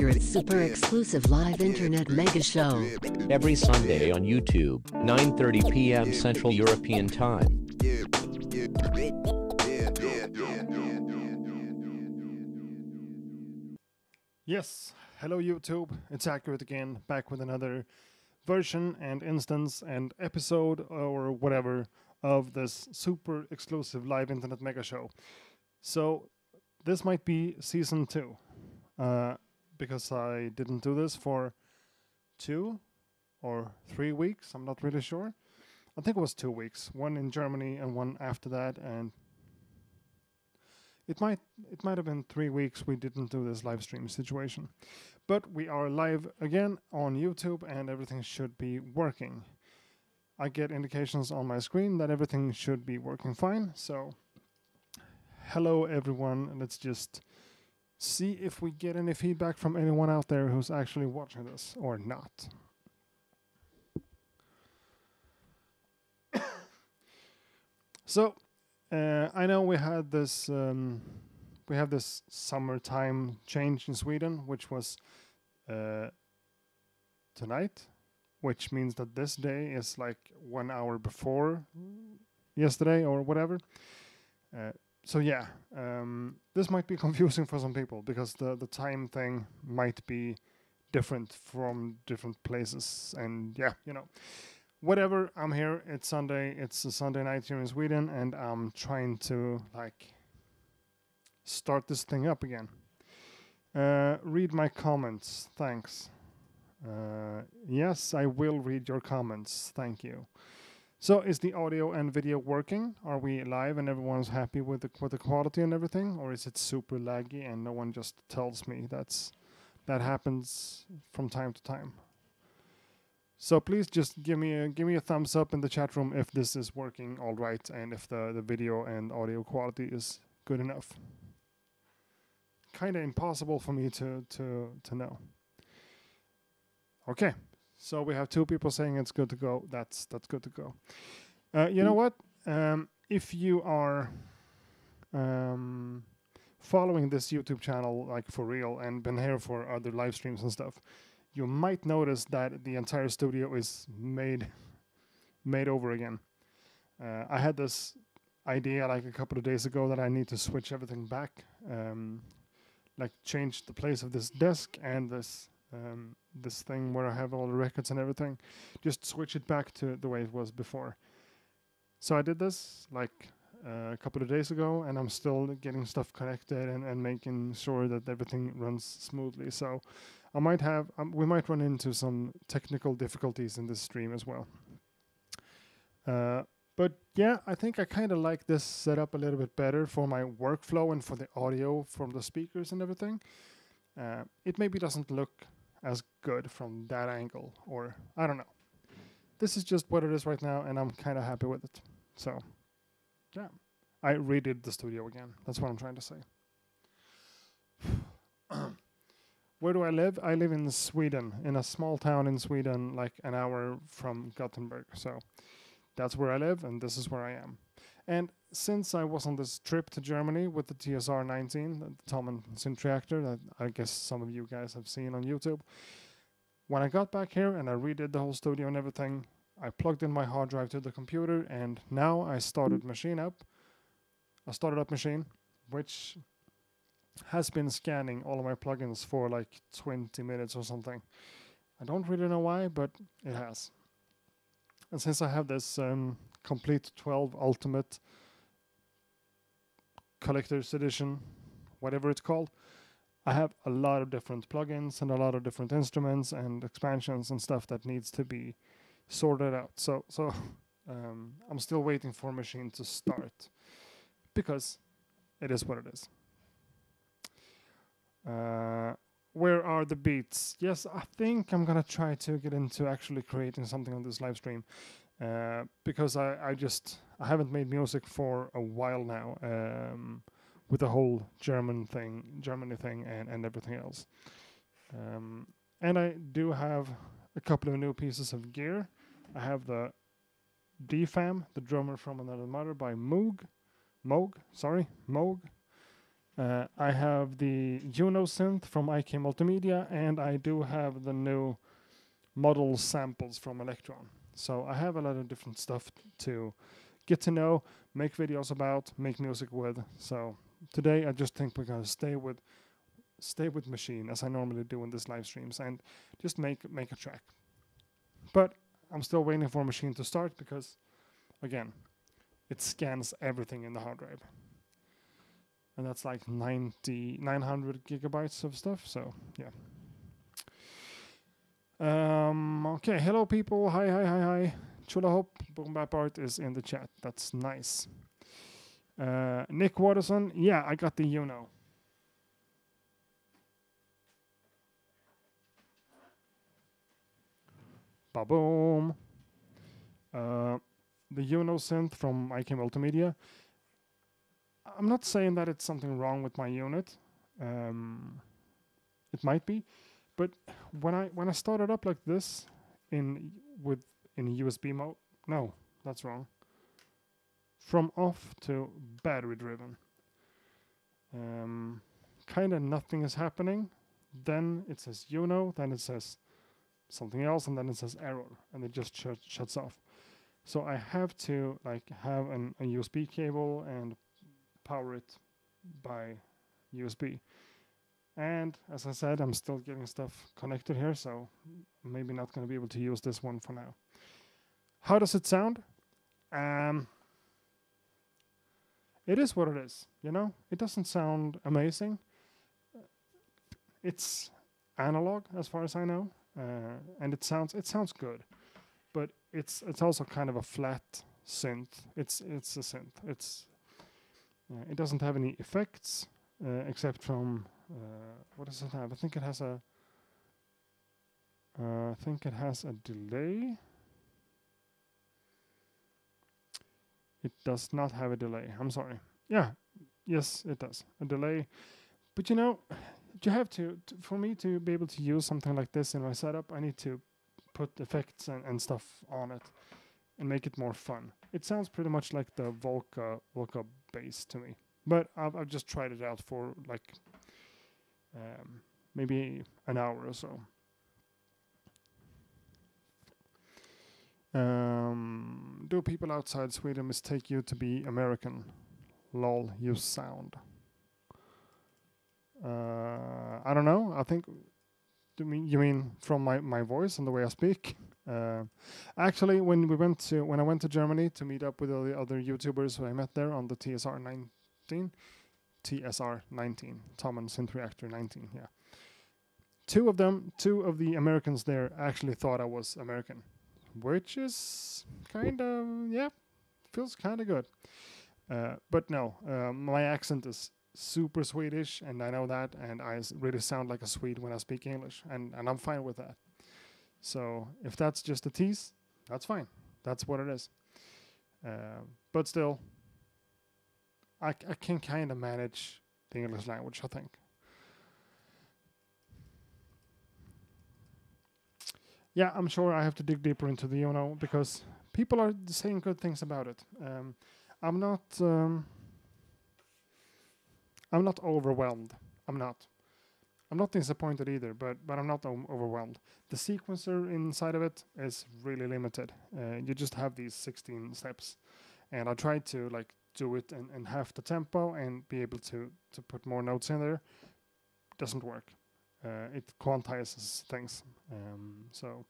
accurate, super exclusive live internet mega show. Every Sunday on YouTube, 9:30 p.m. Central European Time. Yes, hello YouTube, it's Accurate again, back with another version and instance and episode or whatever of this super exclusive live internet mega show. So this might be season 2, because I didn't do this for 2 or 3 weeks, I'm not really sure. I think it was 2 weeks, one in Germany and one after that, and it might have been 3 weeks we didn't do this live stream situation. But we are live again on YouTube and everything should be working. I get indications on my screen that everything should be working fine. So hello everyone, let's just see if we get any feedback from anyone out there who's actually watching this or not. So I know we had this we have this summertime change in Sweden, which was tonight, which means that this day is like 1 hour before yesterday or whatever. So yeah, this might be confusing for some people because the time thing might be different from different places, and yeah, you know. Whatever, I'm here, it's Sunday, it's a Sunday night here in Sweden, and I'm trying to, like, start this thing up again. Read my comments, thanks. Yes, I will read your comments, thank you. So, is the audio and video working? Are we live and everyone's happy with the quality and everything? Or is it super laggy and no one just tells me that happens from time to time? So please just give me a thumbs up in the chat room if this is working all right and if the video and audio quality is good enough. Kind of impossible for me to know. Okay, so we have 2 people saying it's good to go. That's good to go. You know what? If you are following this YouTube channel like for real and been here for other live streams and stuff, you might notice that the entire studio is made over again. I had this idea like a couple of days ago that I need to switch everything back, like change the place of this desk and this thing where I have all the records and everything, just switch it back to the way it was before. So I did this like a couple of days ago, and I'm still getting stuff connected and making sure that everything runs smoothly. So I might have, we might run into some technical difficulties in this stream as well. But yeah, I think I kind of like this setup a little bit better for my workflow and for the audio from the speakers and everything. It maybe doesn't look as good from that angle, or I don't know. This is just what it is right now, and I'm kind of happy with it. So yeah, I redid the studio again. That's what I'm trying to say. Where do I live? I live in Sweden, in a small town in Sweden, like an hour from Gothenburg. So that's where I live, and this is where I am. And since I was on this trip to Germany with the TSR-19, the Tom and Synth reactor, that I guess some of you guys have seen on YouTube, when I got back here and I redid the whole studio and everything, I plugged in my hard drive to the computer, and now I started machine up. I started up machine, which has been scanning all of my plugins for like 20 minutes or something. I don't really know why, but it has. And since I have this Complete 12 Ultimate Collector's Edition, whatever it's called, I have a lot of different plugins and a lot of different instruments and expansions and stuff that needs to be sorted out. So I'm still waiting for machine to start because it is what it is. Where are the beats? Yes, I think I'm gonna try to get into actually creating something on this live stream, because I haven't made music for a while now, with the whole Germany thing and everything else. And I do have a couple of new pieces of gear. I have the DFAM, the drummer from Another Mother by Moog. I have the Juno synth from IK Multimedia, and I do have the new model samples from Electron. So I have a lot of different stuff to get to know, make videos about, make music with. So today I just think we're gonna stay with Machine as I normally do in these live streams and just make a track. But I'm still waiting for Machine to start because, again, it scans everything in the hard drive. And that's like 900 gigabytes of stuff, so yeah. Okay, hello people, hi. Chula Hope, Boom Bap Art is in the chat, that's nice. Nick Watterson, yeah, I got the Uno. Ba-boom. The Uno synth from IK Multimedia. I'm not saying that it's something wrong with my unit. It might be, but when I started up like this in USB mode, no, that's wrong. From off to battery driven. Kind of nothing is happening. Then it says Uno, then it says something else, and then it says error, and it just shuts off. So I have to like have a USB cable and power it by USB. And as I said, I'm still getting stuff connected here, so maybe not going to be able to use this one for now. How does it sound? It is what it is, you know? It doesn't sound amazing. It's analog as far as I know, and it sounds good. But it's also kind of a flat synth. It's a synth. It doesn't have any effects except from what does it have? I think it has a delay. It does not have a delay. I'm sorry. Yeah, yes, it does a delay. But you know, you have to for me to be able to use something like this in my setup, I need to put effects and stuff on it and make it more fun. It sounds pretty much like the Volca bass to me, but I've just tried it out for like maybe an hour or so. Do people outside Sweden mistake you to be American? Lol, you sound. I don't know. I think you mean from my voice and the way I speak? Actually, when I went to Germany to meet up with all the other YouTubers who I met there on the TSR 19, Tom and Synth Reactor 19, yeah. Two of the Americans there actually thought I was American, which is kind of, yeah, feels kind of good. But no, my accent is super Swedish, and I know that, and I really sound like a Swede when I speak English, and I'm fine with that. So if that's just a tease, that's fine. That's what it is. But still, I can kind of manage the English language, I think. Yeah, I'm sure I have to dig deeper into the Uno because people are saying good things about it. I'm not overwhelmed. I'm not disappointed either, but I'm not overwhelmed. The sequencer inside of it is really limited. You just have these 16 steps, and I tried to like do it in half the tempo and be able to put more notes in there. Doesn't work. It quantizes things. So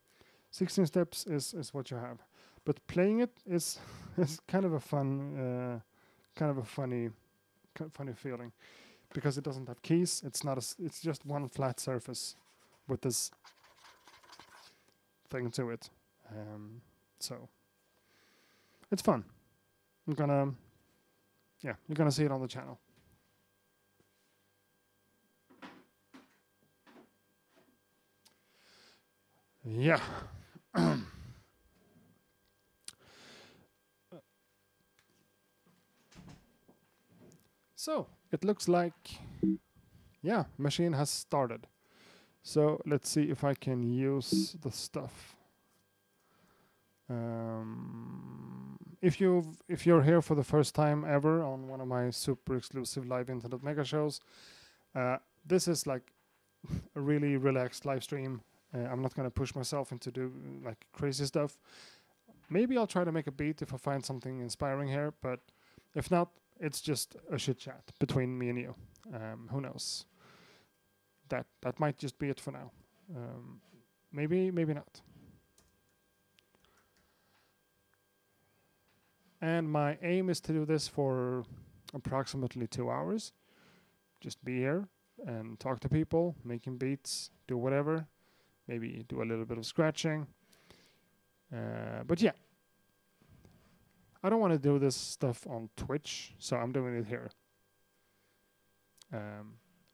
16 steps is what you have, but playing it is kind of a fun, kind of a funny feeling. Because it doesn't have keys, it's just one flat surface with this thing to it. So it's fun. you're gonna see it on the channel. Yeah. So it looks like, yeah, machine has started. So let's see if I can use the stuff. if you're here for the first time ever on one of my super exclusive live internet mega shows, this is like a really relaxed live stream. I'm not gonna push myself into do like crazy stuff. Maybe I'll try to make a beat if I find something inspiring here, but if not, it's just a chit chat between me and you. Who knows? That might just be it for now. Maybe not. And my aim is to do this for approximately 2 hours. Just be here and talk to people, making beats, do whatever. Maybe do a little bit of scratching. But yeah, I don't want to do this stuff on Twitch, so I'm doing it here.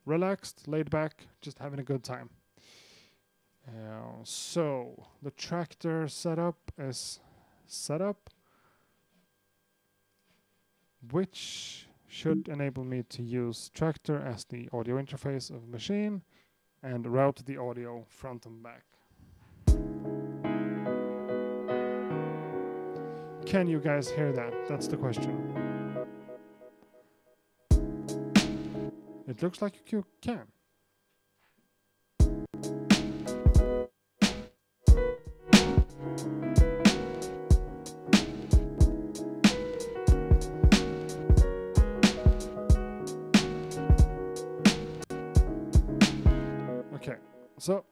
Relaxed, laid back, just having a good time. So the tractor setup is set up, which should enable me to use tractor as the audio interface of machine and route the audio front and back. Can you guys hear that? That's the question. It looks like you can. Okay, so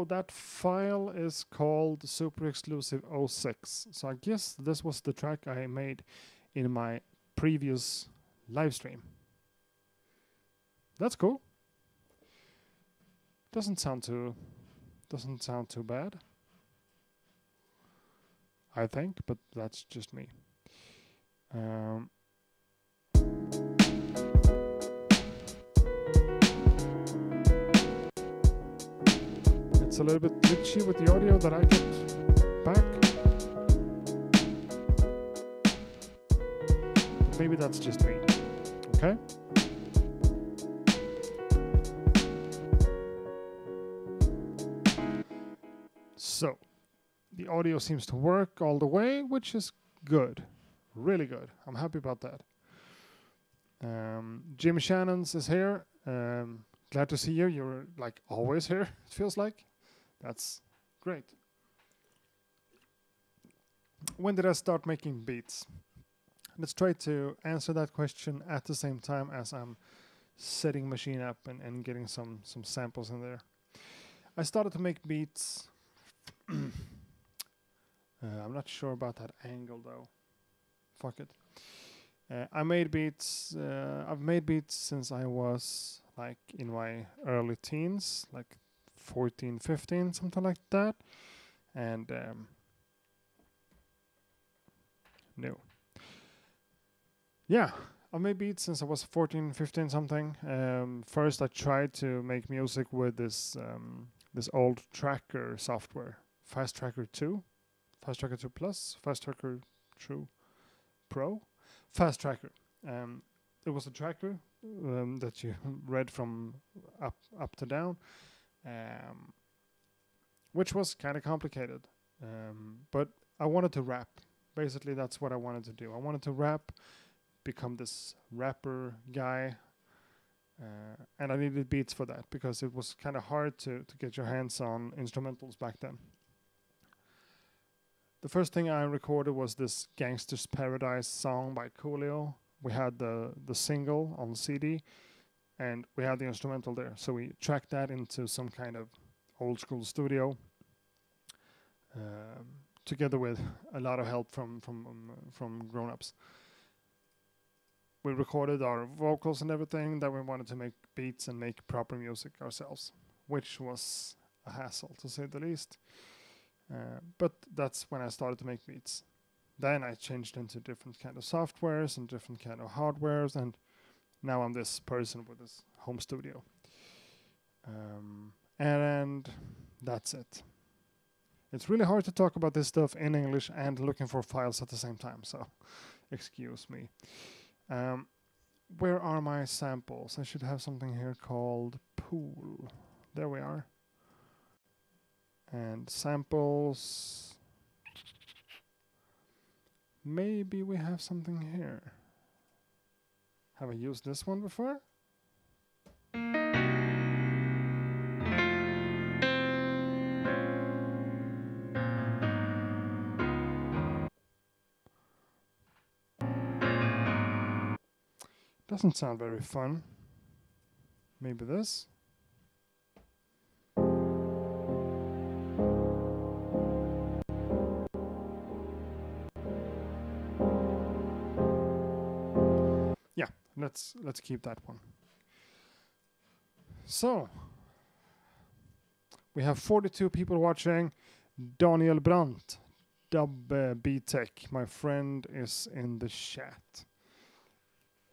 that file is called Super Exclusive 06. So I guess this was the track I made in my previous live stream. That's cool. Doesn't sound too bad, I think, but that's just me. It's a little bit glitchy with the audio that I get back. But maybe that's just me. Okay? So, the audio seems to work all the way, which is good. Really good. I'm happy about that. Jim Shannon's is here. Glad to see you. You're like always here, it feels like. That's great. When did I start making beats? Let's try to answer that question at the same time as I'm setting machine up and getting some samples in there. I started to make beats. I'm not sure about that angle though. Fuck it. I made beats. I've made beats since I was like in my early teens, like 14, 15, something like that. And no. Yeah, I made beats since I was 14, 15 something. First I tried to make music with this this old tracker software, Fast Tracker 2, Fast Tracker 2 Plus, Fast Tracker 2 Pro, Fast Tracker. It was a tracker that you read from up to down, which was kind of complicated. But I wanted to rap. Basically, that's what I wanted to do. I wanted to rap, become this rapper guy, and I needed beats for that because it was kind of hard to get your hands on instrumentals back then. The first thing I recorded was this Gangster's Paradise song by Coolio. We had the single on CD, and we had the instrumental there. So we tracked that into some kind of old school studio, together with a lot of help from grown-ups. We recorded our vocals and everything. That we wanted to make beats and make proper music ourselves, which was a hassle to say the least. But that's when I started to make beats. Then I changed into different kind of softwares and different kind of hardwares, and now I'm this person with this home studio. And that's it. It's really hard to talk about this stuff in English and looking for files at the same time, so excuse me. Where are my samples? I should have something here called pool. There we are. And samples. Maybe we have something here. Have I used this one before? Doesn't sound very fun. Maybe this? Yeah, let's keep that one. So, we have 42 people watching. Daniel Brandt, Dub B-Tech, my friend, is in the chat.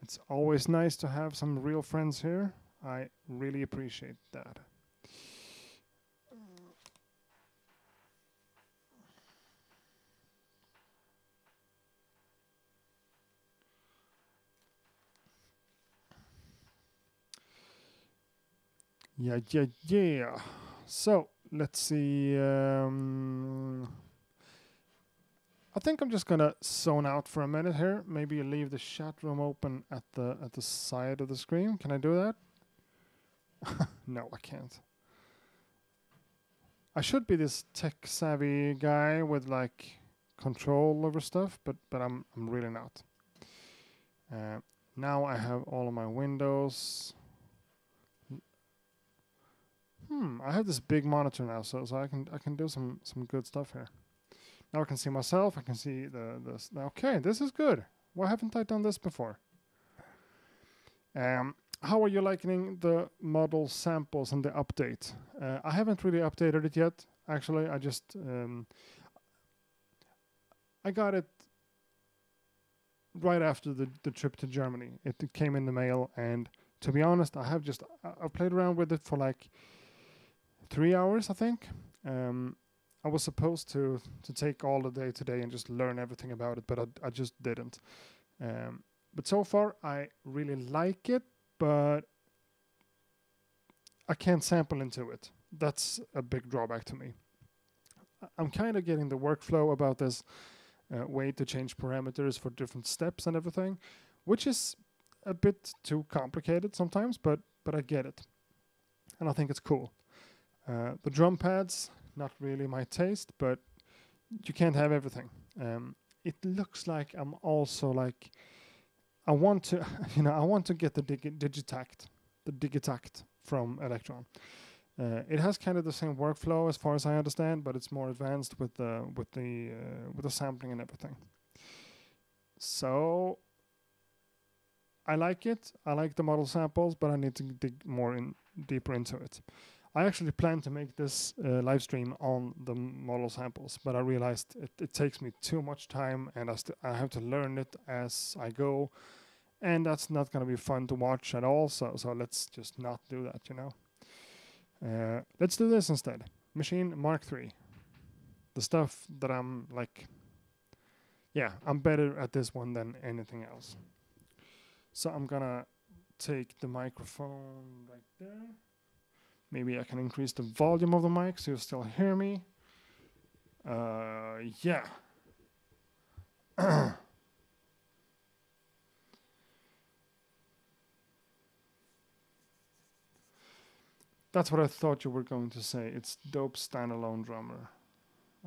It's always nice to have some real friends here. I really appreciate that. Yeah. So, let's see. I think I'm just gonna zone out for a minute here. Maybe leave the chat room open at the side of the screen. Can I do that? No, I can't. I should be this tech savvy guy with like control over stuff, but I'm really not. Now I have all of my windows. I have this big monitor now, so I can do some good stuff here. Now I can see myself. I can see the. Okay, this is good. Why haven't I done this before? How are you liking the model samples and the update? I haven't really updated it yet. Actually, I just I got it right after the trip to Germany. It came in the mail, and to be honest, I played around with it for like 3 hours, I think. I was supposed to take all the day today and just learn everything about it, but I just didn't. But so far, I really like it, but I can't sample into it. That's a big drawback to me. I'm kind of getting the workflow about this way to change parameters for different steps and everything, which is a bit too complicated sometimes, but I get it. And I think it's cool. The drum pads, not really my taste, but you can't have everything. It looks like I'm also like, I want to, I want to get the Digitact from Electron. It has kind of the same workflow as far as I understand, but it's more advanced with the sampling and everything. So I like it. I like the model samples, but I need to dig deeper into it. I actually plan to make this live stream on the model samples, but I realized it takes me too much time, and I have to learn it as I go, and that's not going to be fun to watch at all. So let's just not do that, Let's do this instead. Machine Mark III. The stuff that I'm like, yeah, I'm better at this one than anything else. So I'm gonna take the microphone right there. Maybe I can increase the volume of the mic so you still hear me. Yeah. That's what I thought you were going to say. It's dope standalone drummer.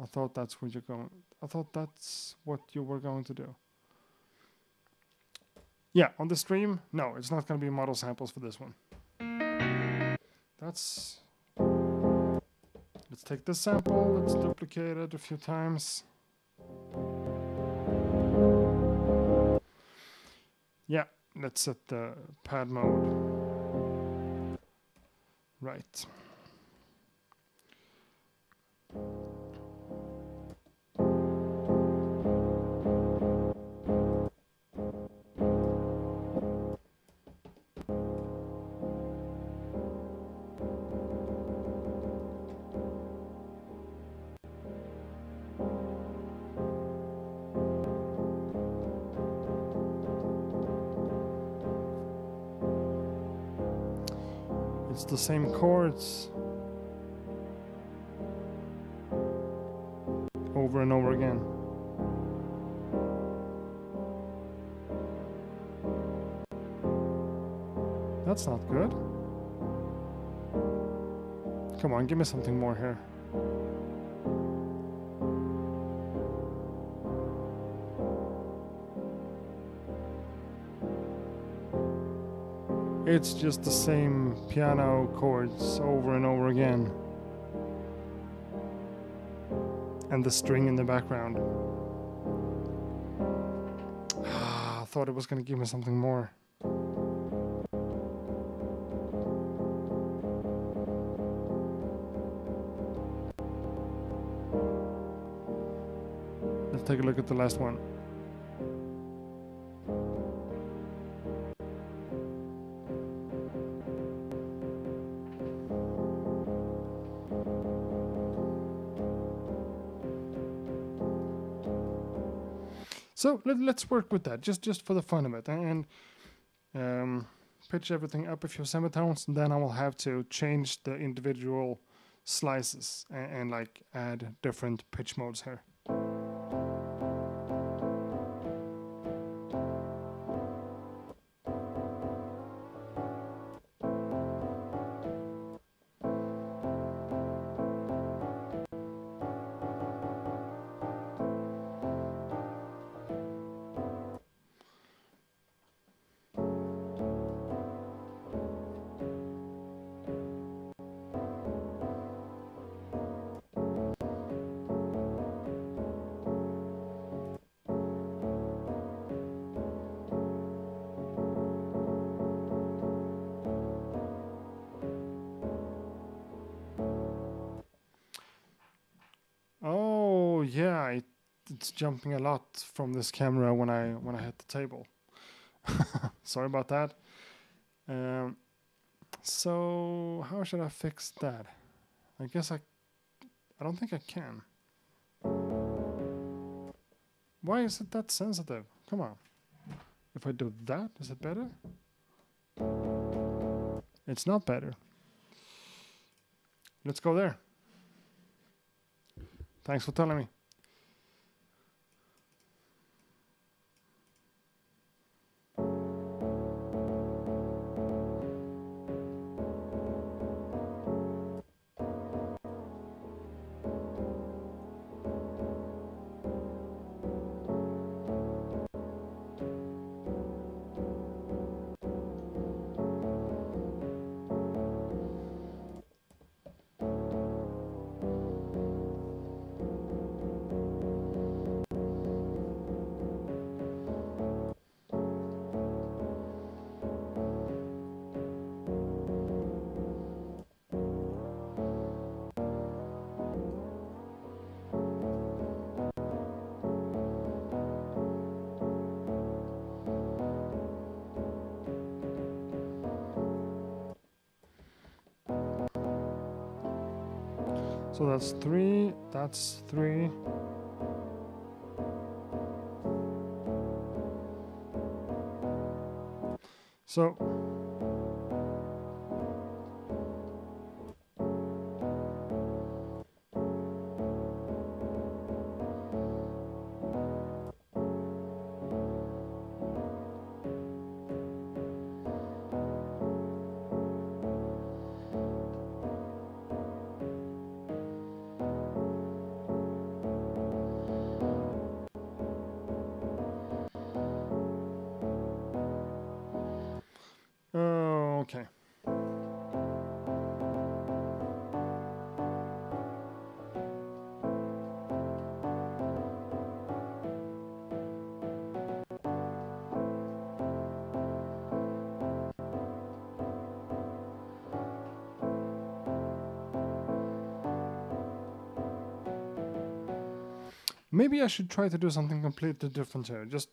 I thought that's what you were going to do. Yeah, on the stream, no, it's not going to be model samples for this one. Let's take this sample, let's duplicate it a few times. Yeah, let's set the pad mode. Right. It's the same chords over and over again. That's not good. Come on, give me something more here. It's just the same piano chords over and over again. And the string in the background. I thought it was going to give me something more. Let's take a look at the last one. So let's work with that, just for the fun of it, and pitch everything up a few semitones, and then I will have to change the individual slices and like add different pitch modes here. Oh yeah, it's jumping a lot from this camera when I hit the table. Sorry about that. So how should I fix that? I guess I don't think I can. Why is it that sensitive? Come on. If I do that, is it better? It's not better. Let's go there. Thanks for telling me. So that's 3, that's 3. So okay. Maybe I should try to do something completely different here. Just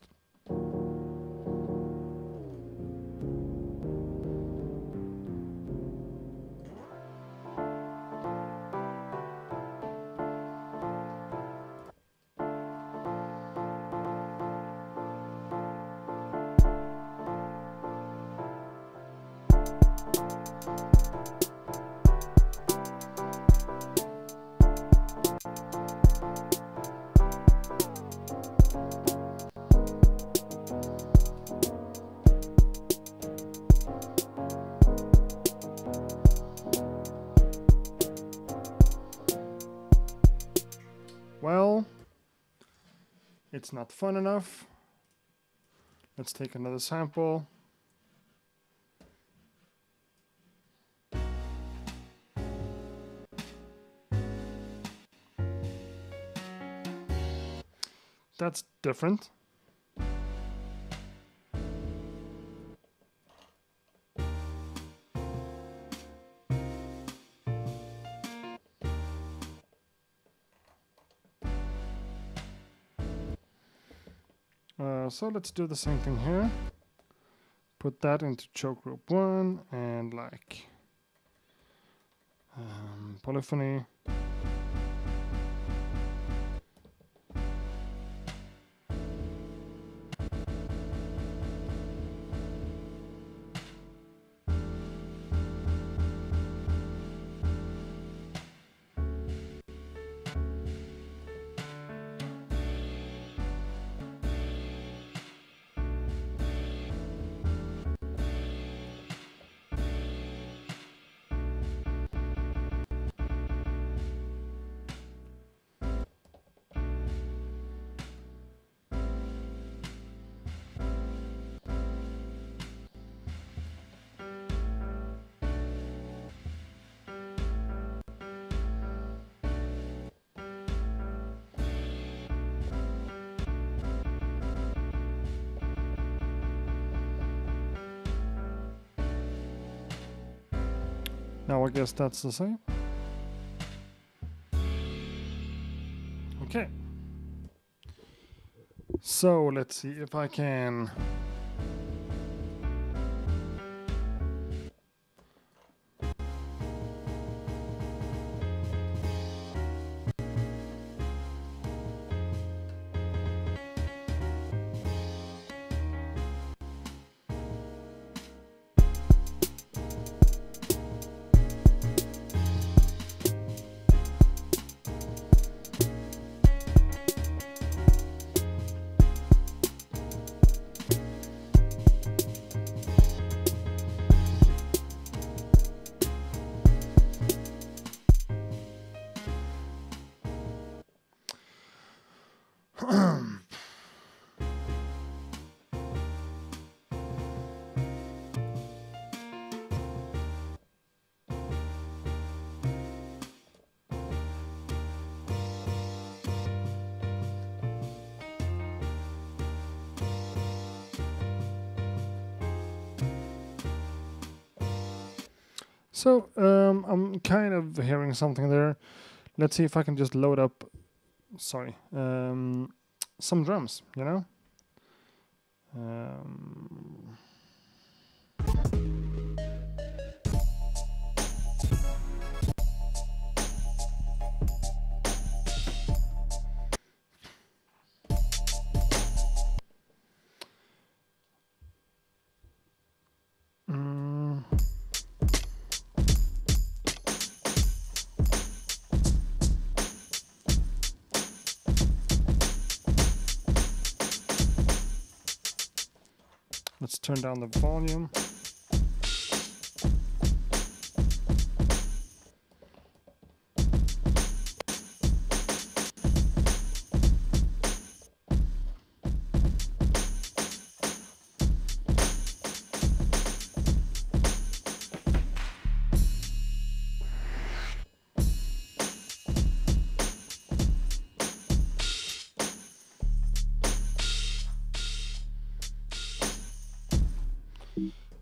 Well, it's not fun enough. Let's take another sample. That's different. So let's do the same thing here. Put that into choke group 1 and like polyphony. Now I guess that's the same. Okay. So let's see if I can So, I'm kind of hearing something there. Let's see if I can just load up, sorry, some drums, you know? Let's turn down the volume.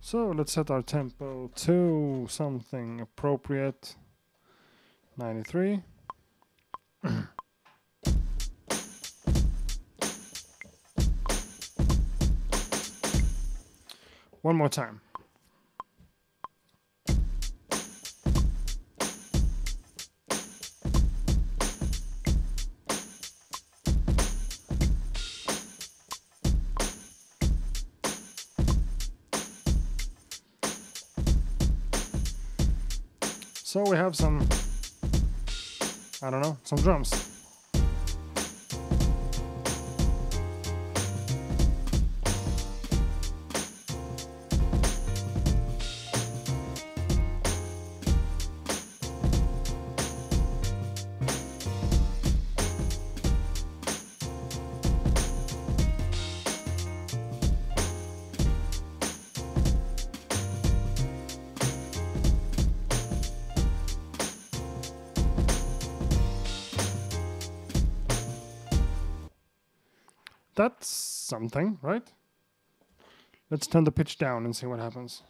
So let's set our tempo to something appropriate. 93. One more time. So we have some, I don't know, some drums. that's something, right? Let's turn the pitch down and see what happens.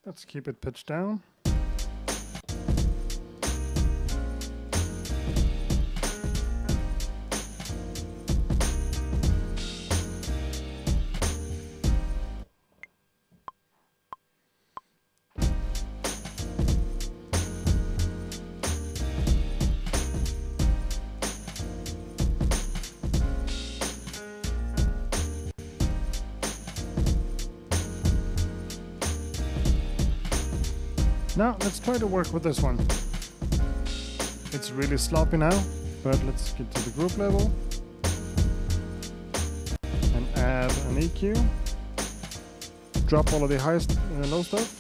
Let's keep it pitched down. Now let's try to work with this one. It's really sloppy now, but let's get to the group level and add an EQ. Drop all of the highest low stuff.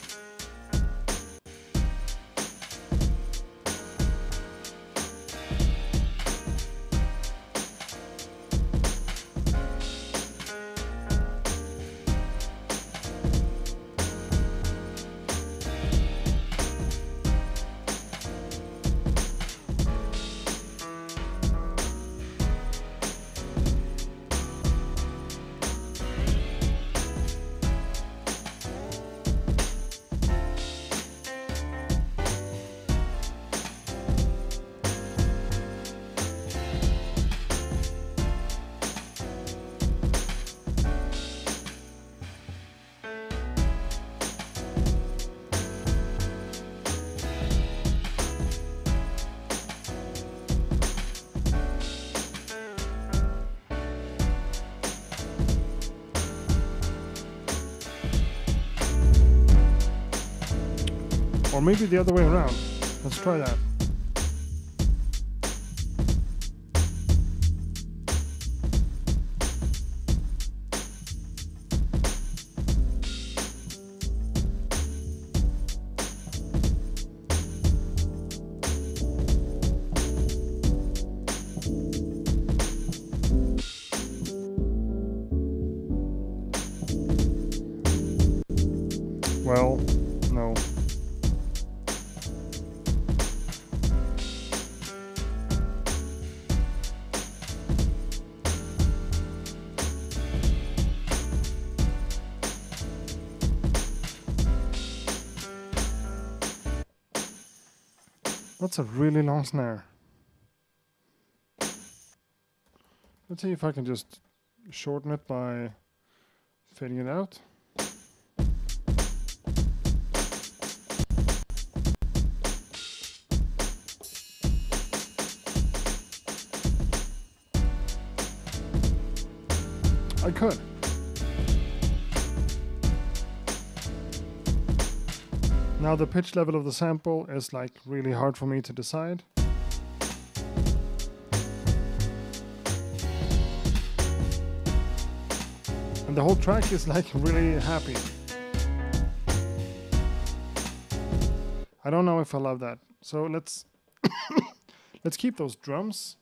Or maybe the other way around. Let's try that. Well, no. That's a really long snare. Let's see if I can just shorten it by fading it out. I could. Now the pitch level of the sample is like really hard for me to decide. And the whole track is like really happy. I don't know if I love that. So let's let's keep those drums.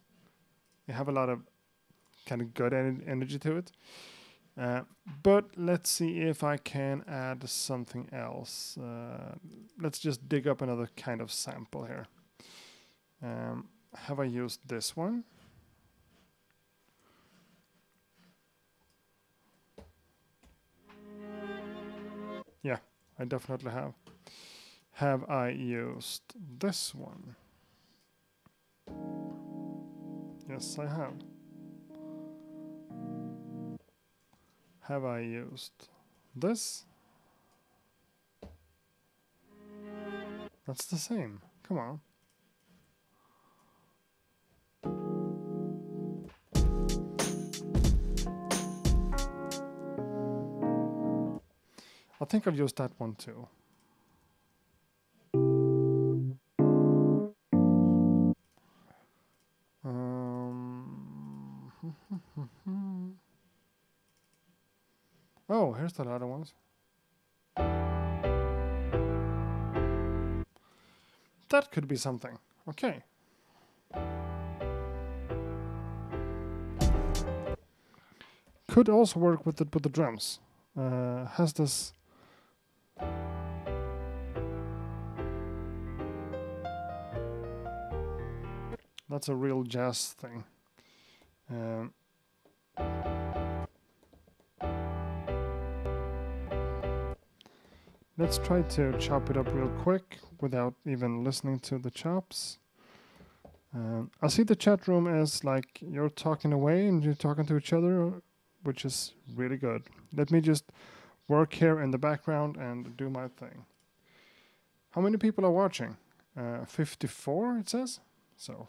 They have a lot of kind of good energy to it. But let's see if I can add something else. Let's just dig up another kind of sample here. Have I used this one? Yeah, I definitely have. Have I used this one? Yes, I have. Have I used this? That's the same. Come on. I think I've used that one too. Oh, here's the other ones. That could be something. Okay. Could also work with the drums. Has this... That's a real jazz thing. Let's try to chop it up real quick without even listening to the chops. I see the chat room as like you're talking away and you're talking to each other, which is really good. Let me just work here in the background and do my thing. How many people are watching? 54 it says. So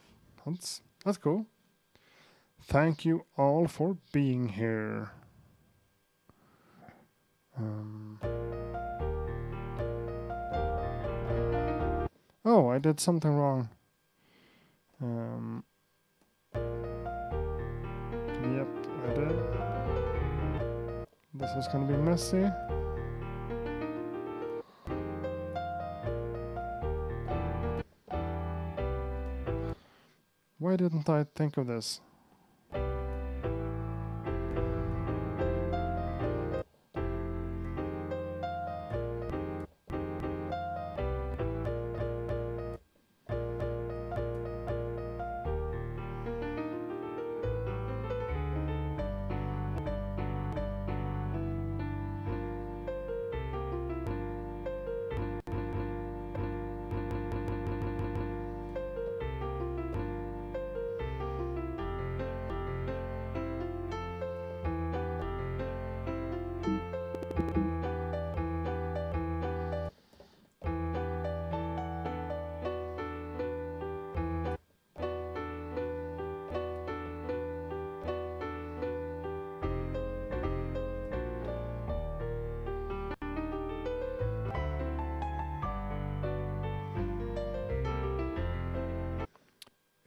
that's cool. Thank you all for being here. Oh, I did something wrong. Yep, I did. This is gonna be messy. Why didn't I think of this?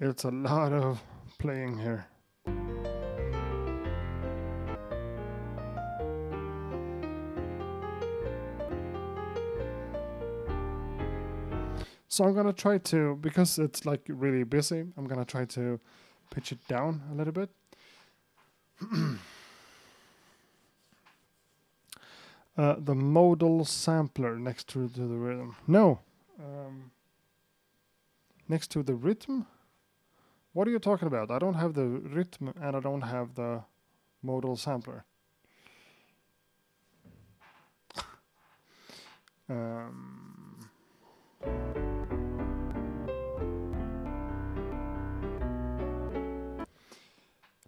It's a lot of playing here. So I'm gonna try to, because it's like really busy, I'm gonna try to pitch it down a little bit. The modal sampler next to the rhythm. No. Next to the rhythm? What are you talking about? I don't have the rhythm and I don't have the modal sampler.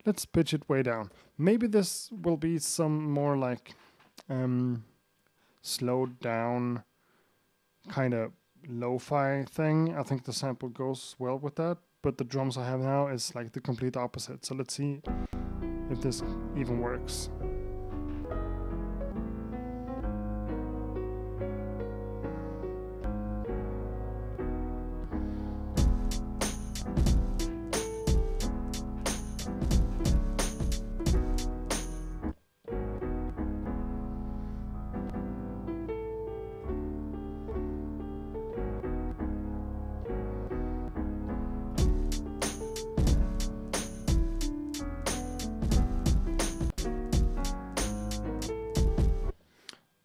Let's pitch it way down. Maybe this will be some more like slowed down kind of lo-fi thing. I think the sample goes well with that, but the drums I have now is like the complete opposite. So let's see if this even works.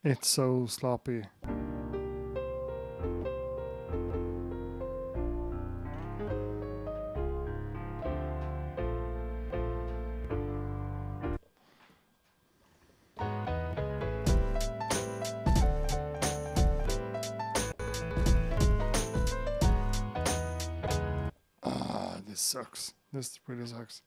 It's so sloppy. This sucks. This really sucks.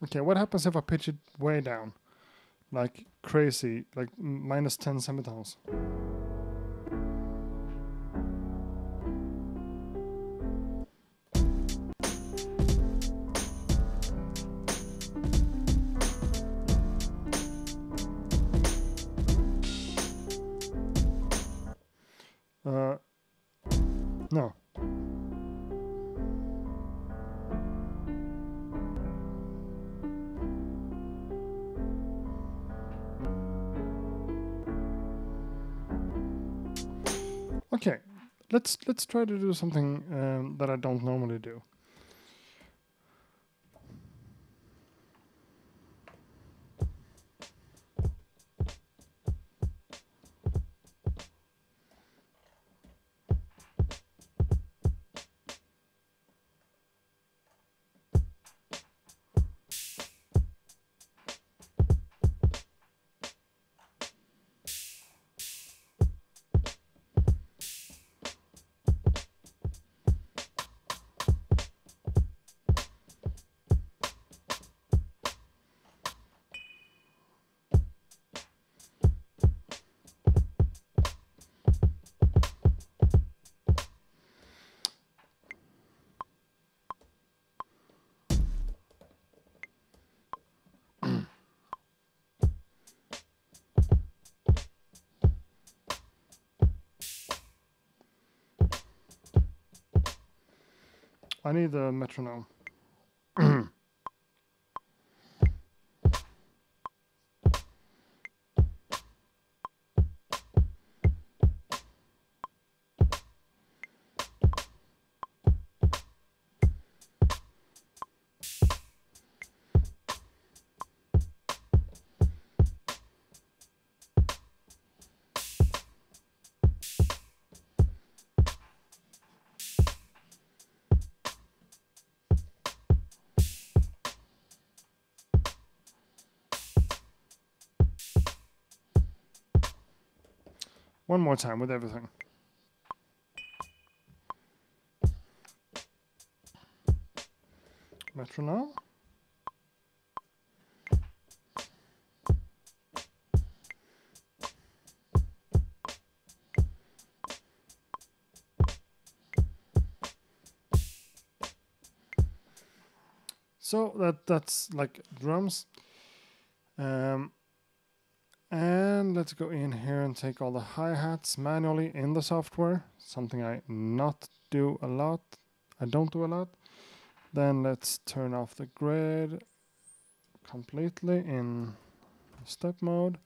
Okay, what happens if I pitch it way down? Like crazy, like minus 10 semitones. No. Okay, let's try to do something that I don't normally do. I need a metronome. One more time with everything. Metronome. So that's like drums. And let's go in here and take all the hi-hats manually in the software, something I not do a lot. I don't do a lot. Then let's turn off the grid completely in step mode.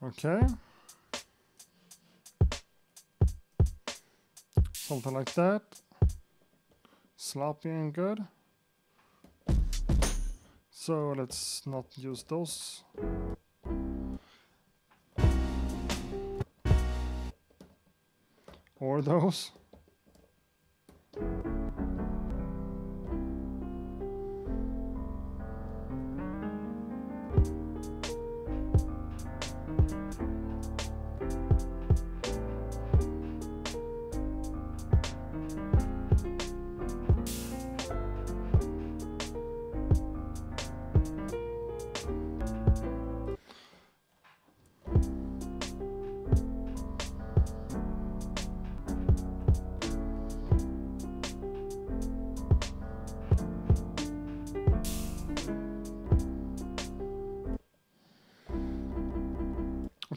Okay. Something like that. Sloppy and good. So let's not use those. Or those.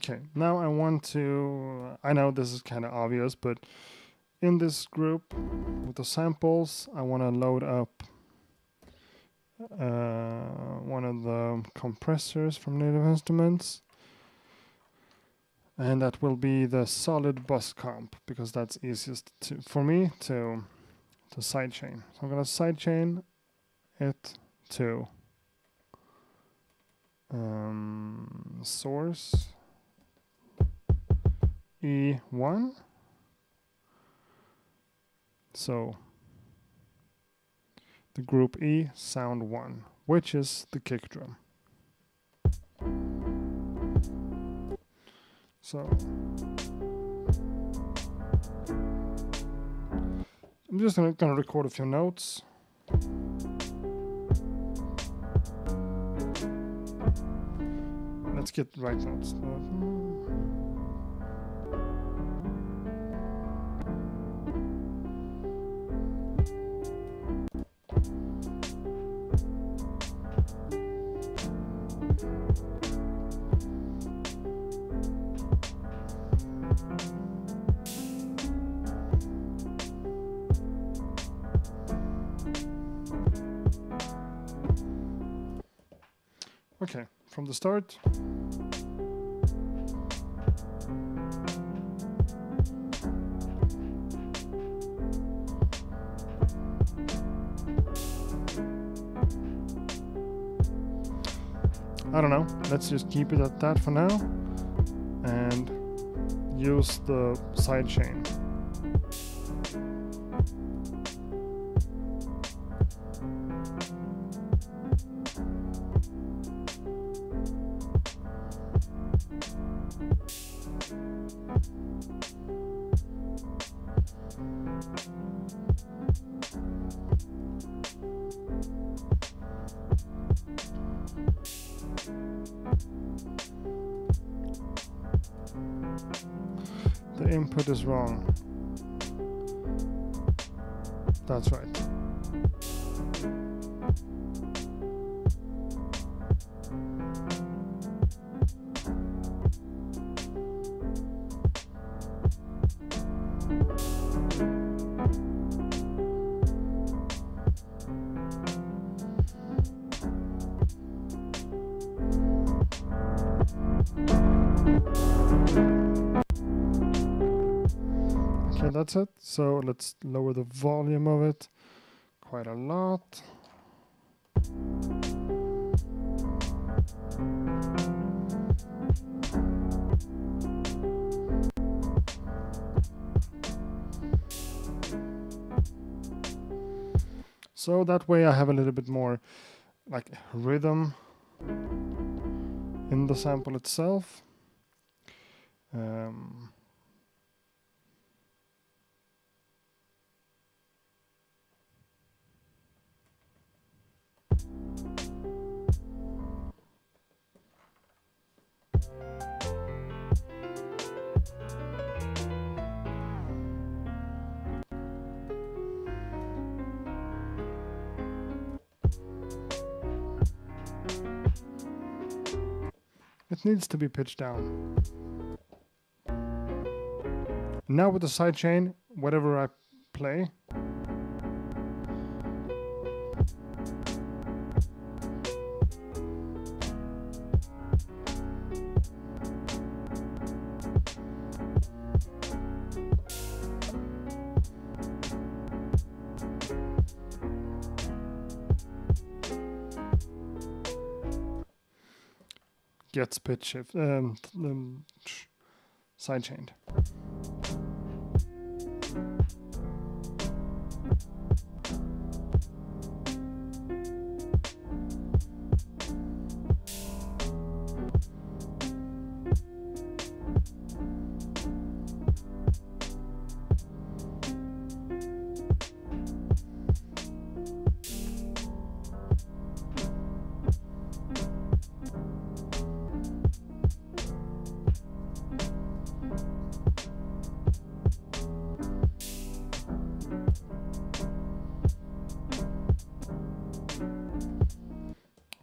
Okay, now I want to, I know this is kind of obvious, but in this group with the samples, I want to load up one of the compressors from Native Instruments. And that will be the solid bus comp, because that's easiest for me to sidechain. So I'm going to sidechain it to source E01. So the group E, sound 1, which is the kick drum. So I'm just gonna record a few notes. Let's get right notes. Okay, from the start. I don't know, let's just keep it at that for now and use the sidechain. The input is wrong. That's right. Okay, that's it. So let's lower the volume of it quite a lot. So that way I have a little bit more like rhythm in the sample itself. It needs to be pitched down. Now with the sidechain, whatever I play, gets pitch shift, sidechained.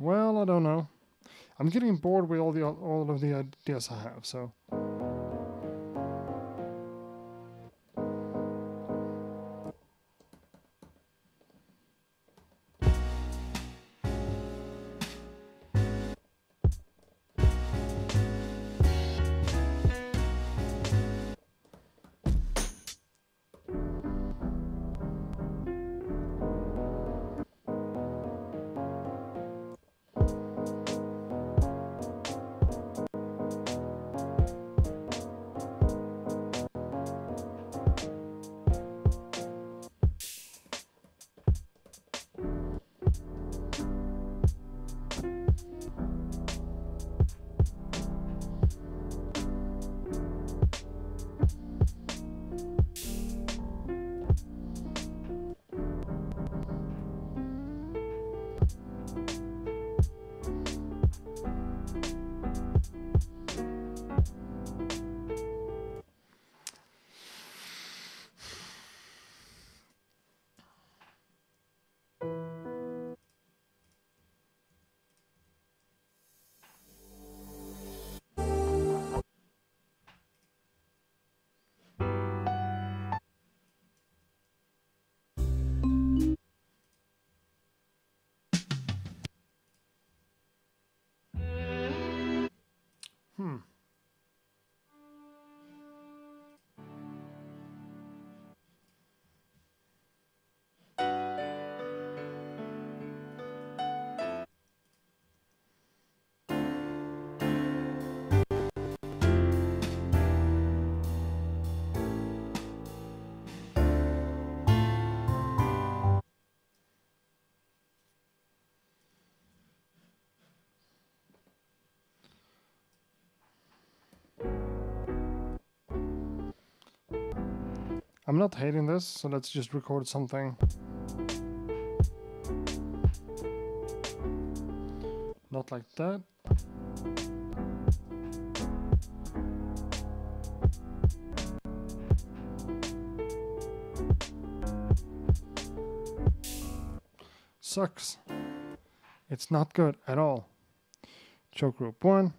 Well, I don't know. I'm getting bored with all of the ideas I have, so. I'm not hating this, so let's just record something. Not like that. Sucks. It's not good at all. Choke group 1.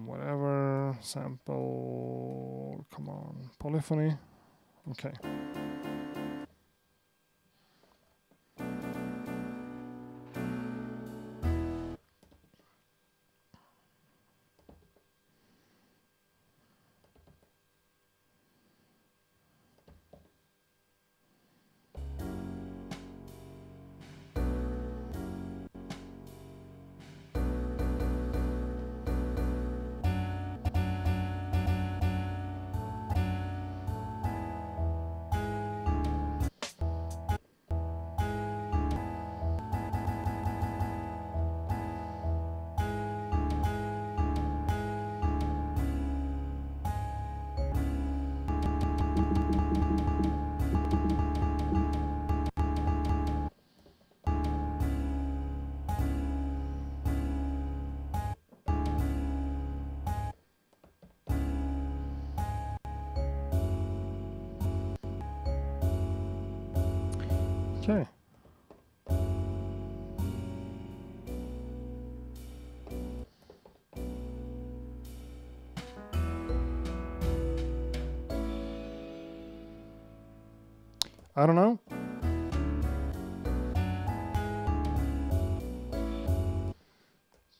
Whatever. Sample. Come on. Polyphony. Okay. Okay. I don't know.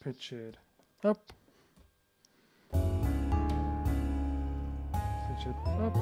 Pitch it up. Pitch it up.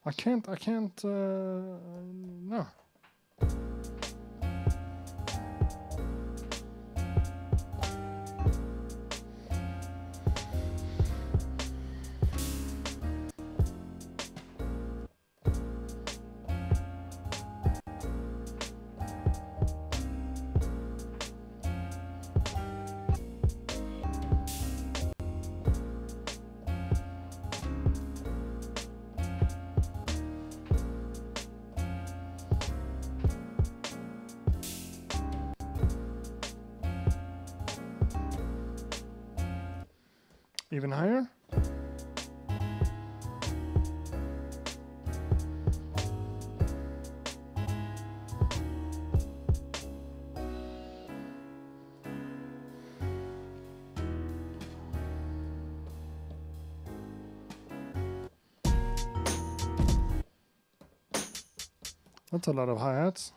I can't, no. Even higher? That's a lot of hi-hats.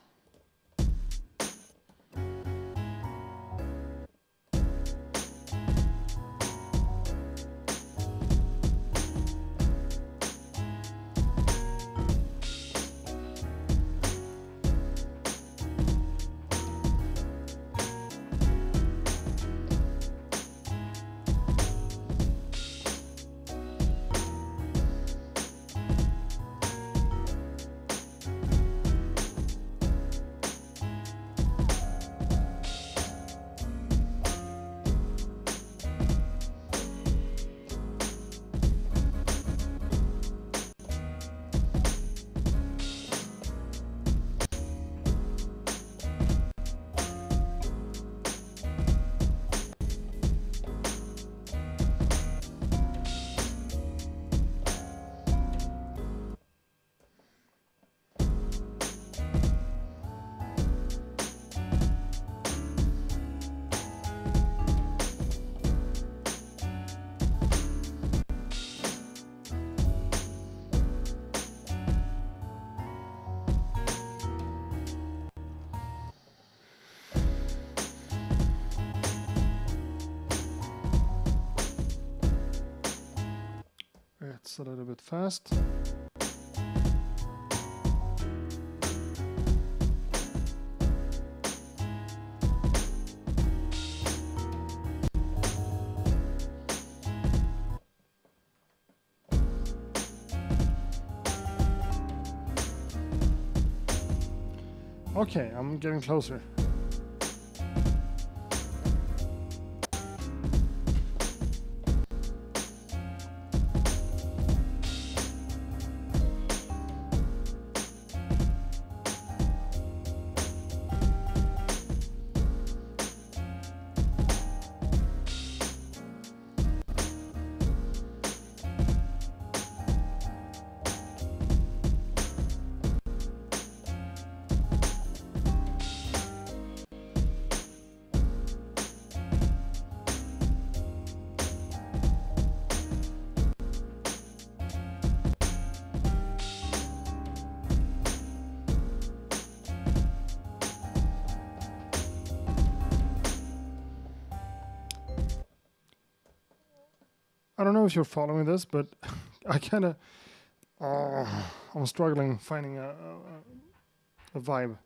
It's a little bit fast. Okay, I'm getting closer. I don't know if you're following this, but I kind of, I'm struggling finding a vibe.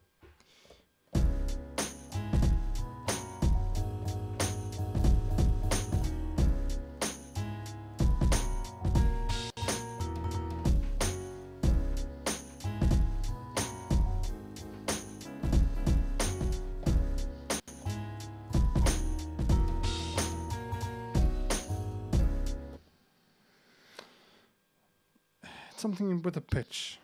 Something with a pitch.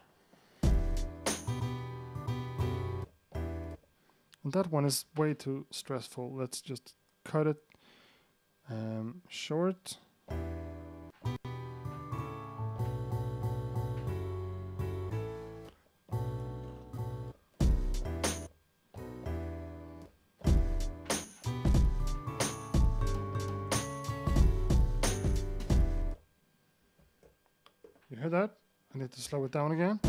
And that one is way too stressful. Let's just cut it short. You hear that? I need to slow it down again.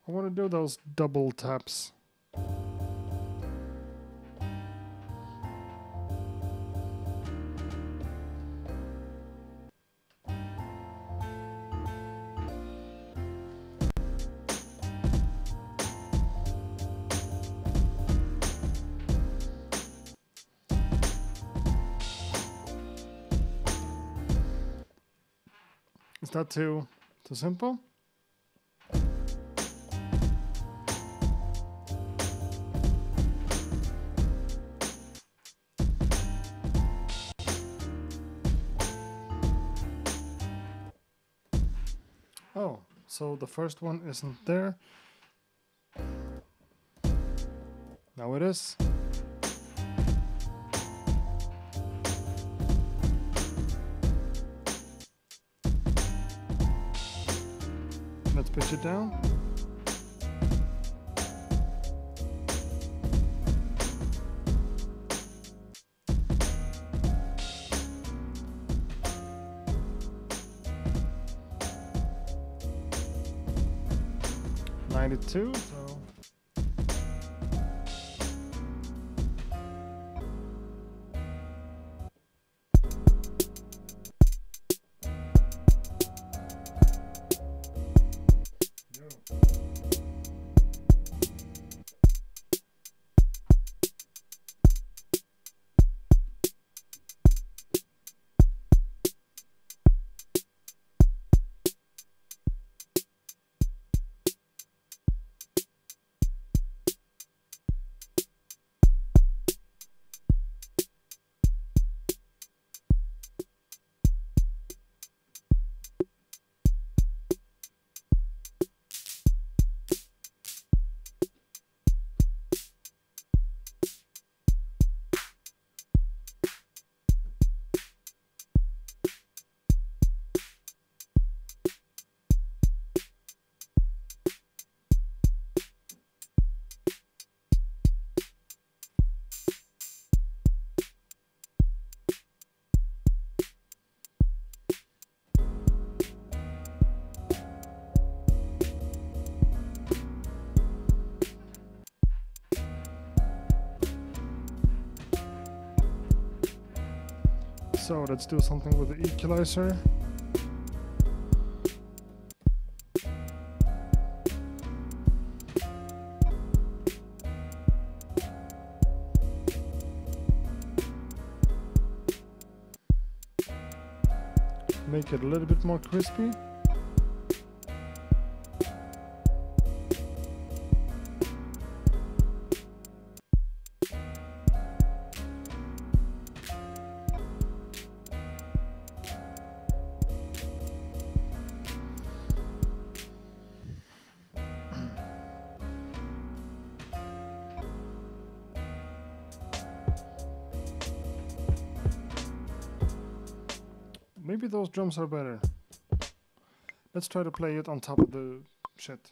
I want to do those double taps. Is that too simple? Oh, so the first one isn't there. Now it is. Let's pitch it down. .92, so So let's do something with the equalizer. Make it a little bit more crispy. Maybe those drums are better. Let's try to play it on top of the shit.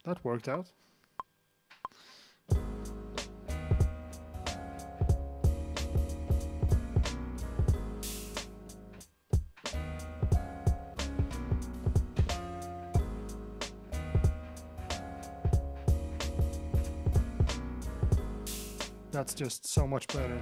That worked out. That's just so much better.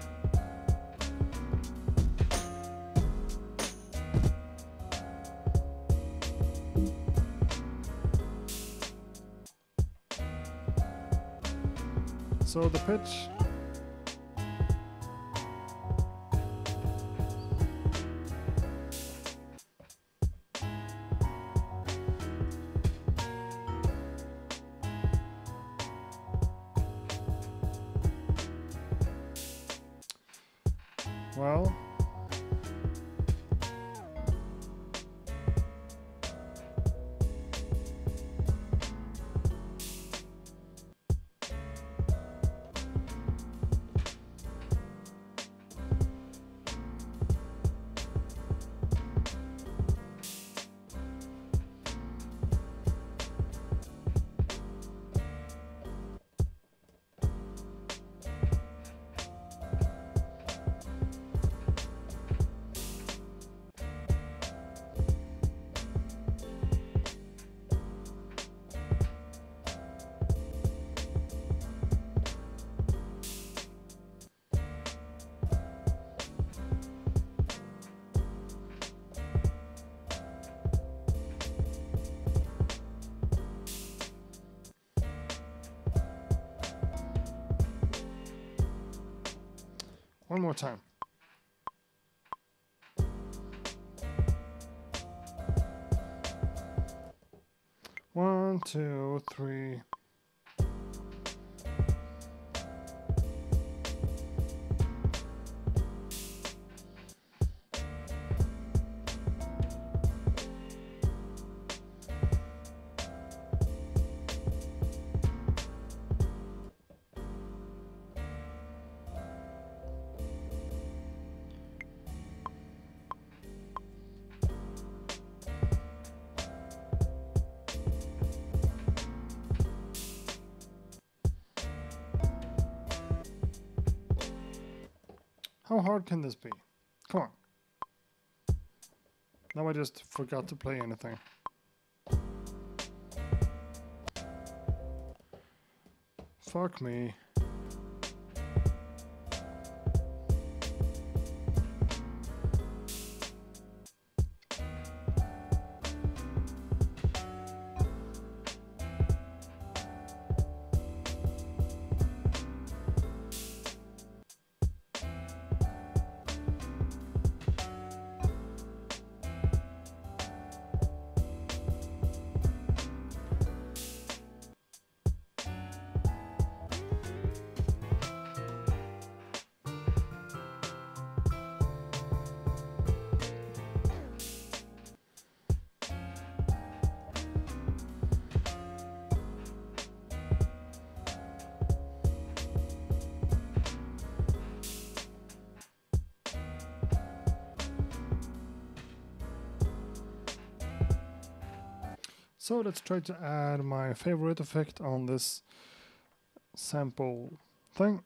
So the pitch. Well, one more time. One, two, three. How hard can this be? Come on. Now I just forgot to play anything. Fuck me. So let's try to add my favorite effect on this sample thing.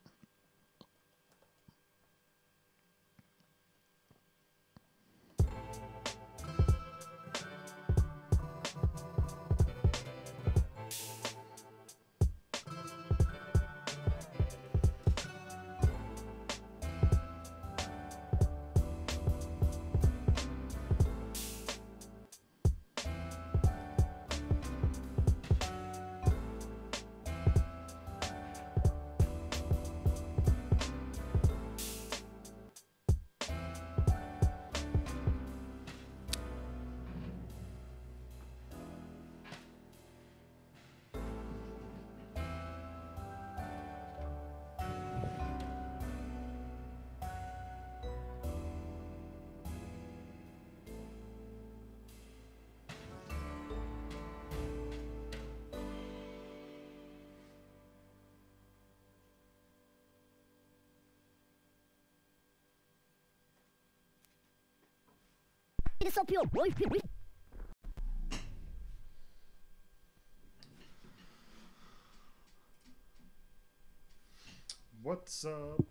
What's up?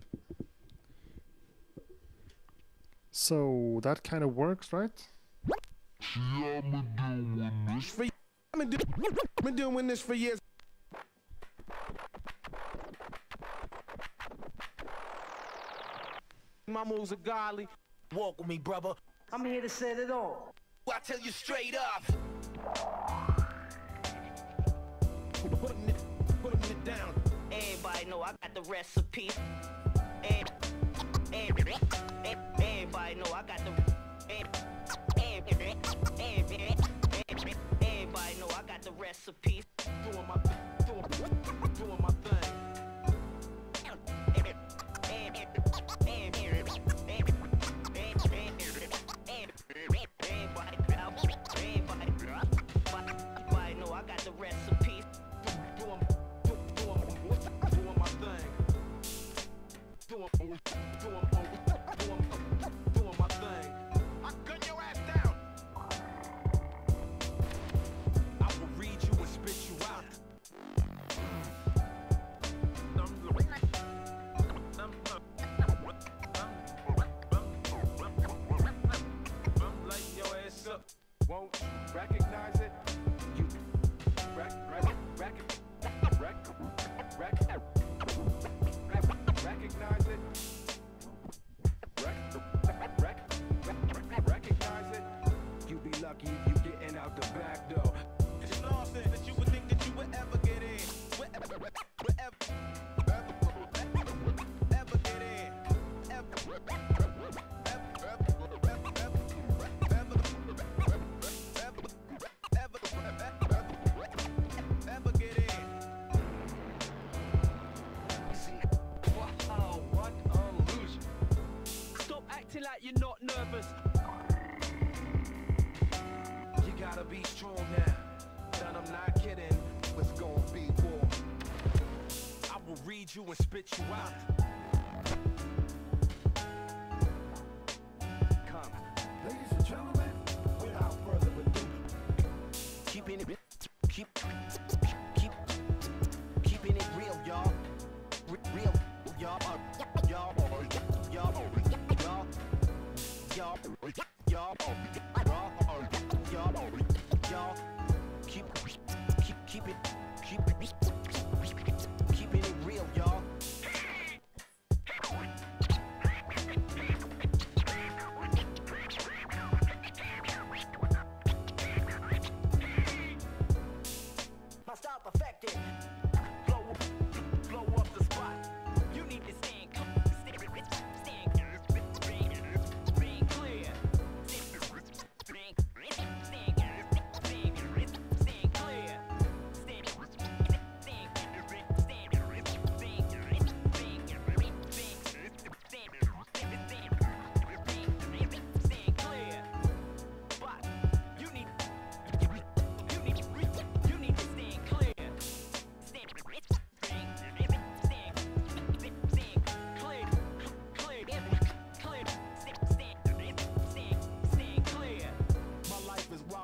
So that kind of works, right? I've been doing this for years. My moves are godly. Walk with me, brother. I'm here to set it off. I tell you straight up. Putting it down. Everybody know I got the recipe. Everybody know I got the. Everybody know I got the recipe. Doing my thing. Everybody know I got the recipe. Doing my thing. Doing my thing. I gun your ass down. I will read you and spit you out. I'm lighting your ass up. Won't you recognize it? You recognize it? Recognize it? You be lucky if you getting out the back door. It's nonsense that you would think that you would ever get in. Ever get in. Ever get in. Wow, what a loser. Stop acting like you're not nervous. You gotta be strong now. And I'm not kidding. It's gonna be war. I will read you and spit you out. Come. Ladies and gentlemen, without further ado, keeping it real, y'all. Real, y'all. Keeping it real, y'all. My style perfected. Blow up the spot. You need to stand clear. Stand clear.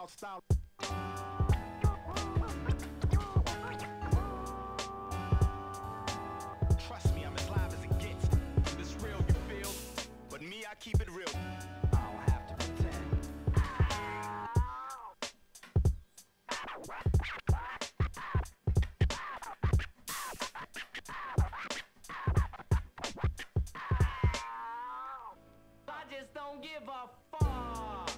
Style. Trust me, I'm as live as it gets. It's real, you feel? But me, I keep it real. I don't have to pretend. I just don't give a fuck.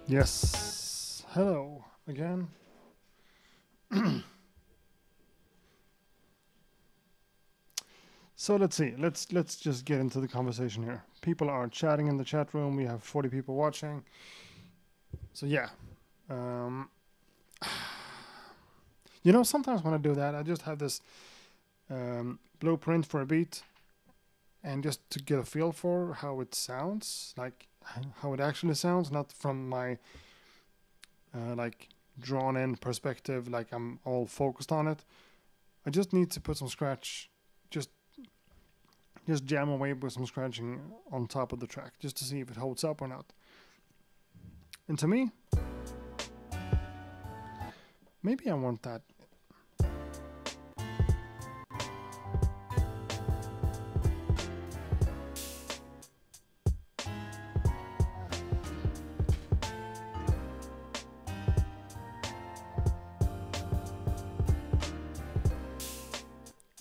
Yes. Hello again. So let's see. Let's just get into the conversation here. People are chatting in the chat room. We have 40 people watching. So yeah. You know, sometimes when I do that, I just have this blueprint for a beat, and just to get a feel for how it sounds, like how it actually sounds, not from my like drawn in perspective, like I'm all focused on it. I just need to put some scratch, just jam away with some scratching on top of the track, just to see if it holds up or not. And to me, maybe I want that.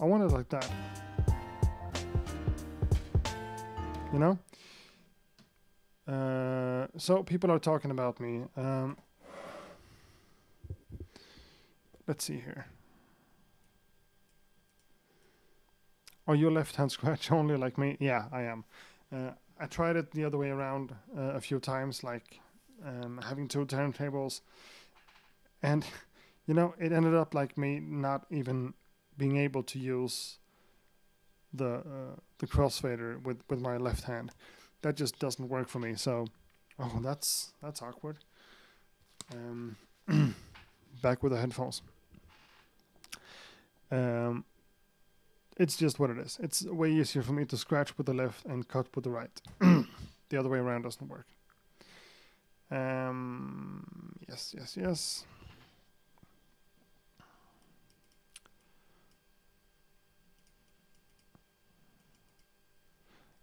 I want it like that. You know? So people are talking about me. Let's see here. Are you left-hand scratch only like me? Yeah, I am. I tried it the other way around a few times, like having two turntables. And, you know, it ended up like me not even being able to use the crossfader with my left hand. That just doesn't work for me. So, oh, that's awkward. Back with the headphones. It's just what it is. It's way easier for me to scratch with the left and cut with the right. The other way around doesn't work. Yes.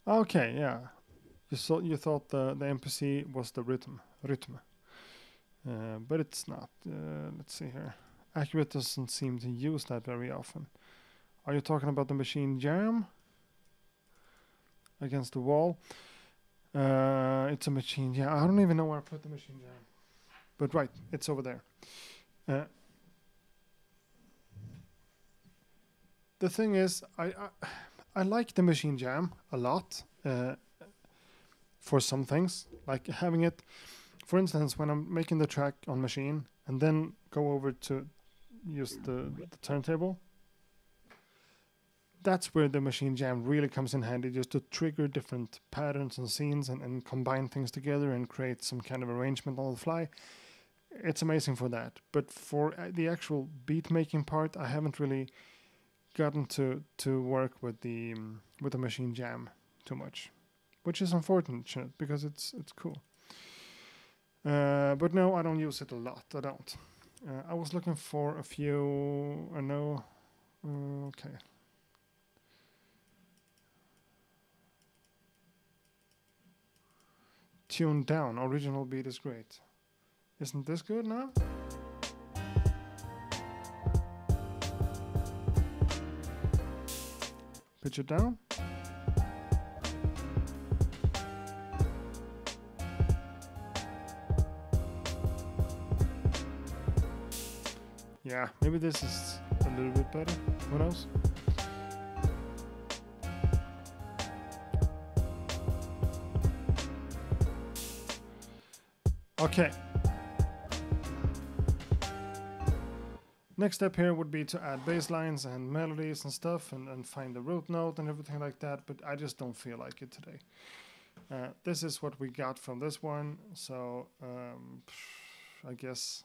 Okay, yeah. You thought the MPC was the rhythm, but it's not. Let's see here. Accurate doesn't seem to use that very often. Are you talking about the machine jam against the wall? It's a machine jam. I don't even know where I put the machine jam, but right, it's over there. The thing is, I like the machine jam a lot for some things, like having it, for instance, when I'm making the track on machine and then go over to use the turntable. That's where the machine jam really comes in handy, just to trigger different patterns and scenes and combine things together and create some kind of arrangement on the fly. It's amazing for that. But for the actual beat making part, I haven't really gotten to work with the machine jam too much, which is unfortunate because it's cool. But no, I don't use it a lot. I don't. I was looking for a few. I know. Okay. Tuned down. Original beat is great. Isn't this good now? Pitch it down. Yeah, maybe this is a little bit better. Who knows? Okay. Next step here would be to add bass lines and melodies and stuff and find the root note and everything like that, but I just don't feel like it today. This is what we got from this one, so I guess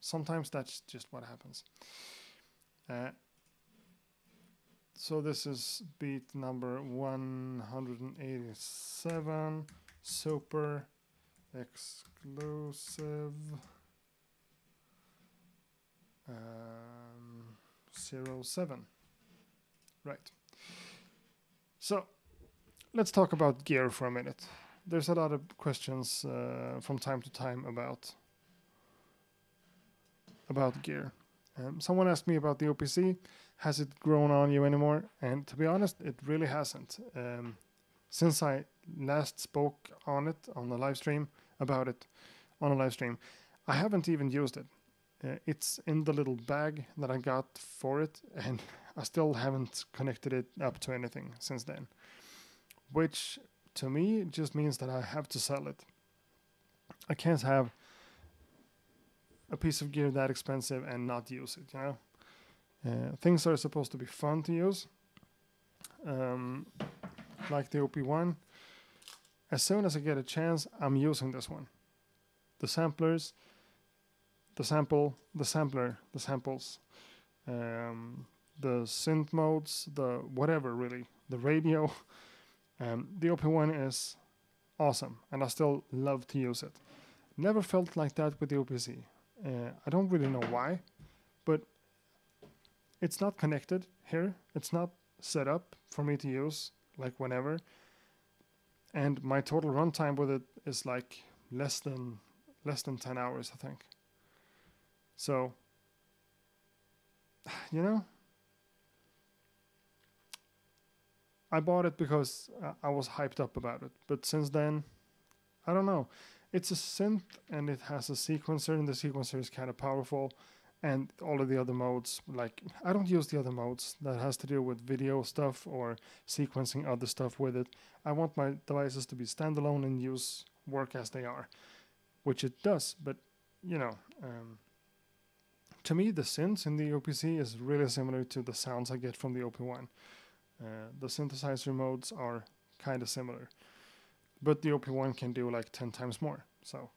sometimes that's just what happens. So this is beat number 187, super exclusive 07. Right. So let's talk about gear for a minute. There's a lot of questions from time to time about gear. Someone asked me about the OPC. Has it grown on you anymore? And to be honest, it really hasn't. Since I last spoke on it on the live stream about it, on a live stream. I haven't even used it. It's in the little bag that I got for it, and I still haven't connected it up to anything since then. Which, to me, just means that I have to sell it. I can't have a piece of gear that expensive and not use it, you know? Things are supposed to be fun to use, like the OP1. As soon as I get a chance, I'm using this one. The samplers, the samples, the synth modes, the whatever really, the radio. The OP1 is awesome, and I still love to use it. Never felt like that with the OPC. I don't really know why, but it's not connected here. It's not set up for me to use like whenever. And my total runtime with it is like less than 10 hours, I think. So, you know, I bought it because I was hyped up about it. But since then, I don't know. It's a synth and it has a sequencer, and the sequencer is kind of powerful. And all of the other modes, like, I don't use the other modes that has to do with video stuff or sequencing other stuff with it. I want my devices to be standalone and work as they are, which it does. But, you know, to me, the synths in the OPC is really similar to the sounds I get from the OP1. The synthesizer modes are kind of similar, but the OP1 can do like 10 times more. So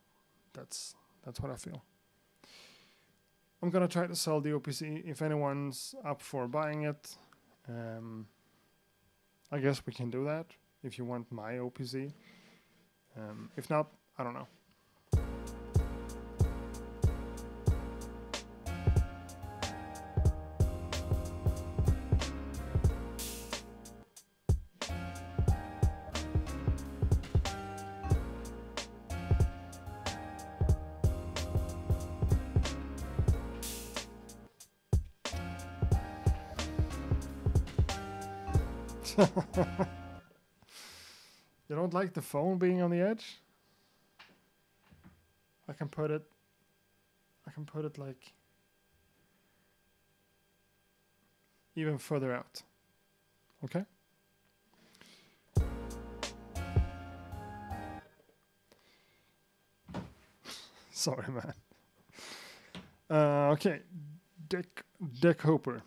that's what I feel. I'm gonna try to sell the OPC. If anyone's up for buying it, I guess we can do that if you want my OPC. If not, I don't know. You don't like the phone being on the edge? I can put it like even further out. Okay? Sorry, man. Okay. Dick Hooper.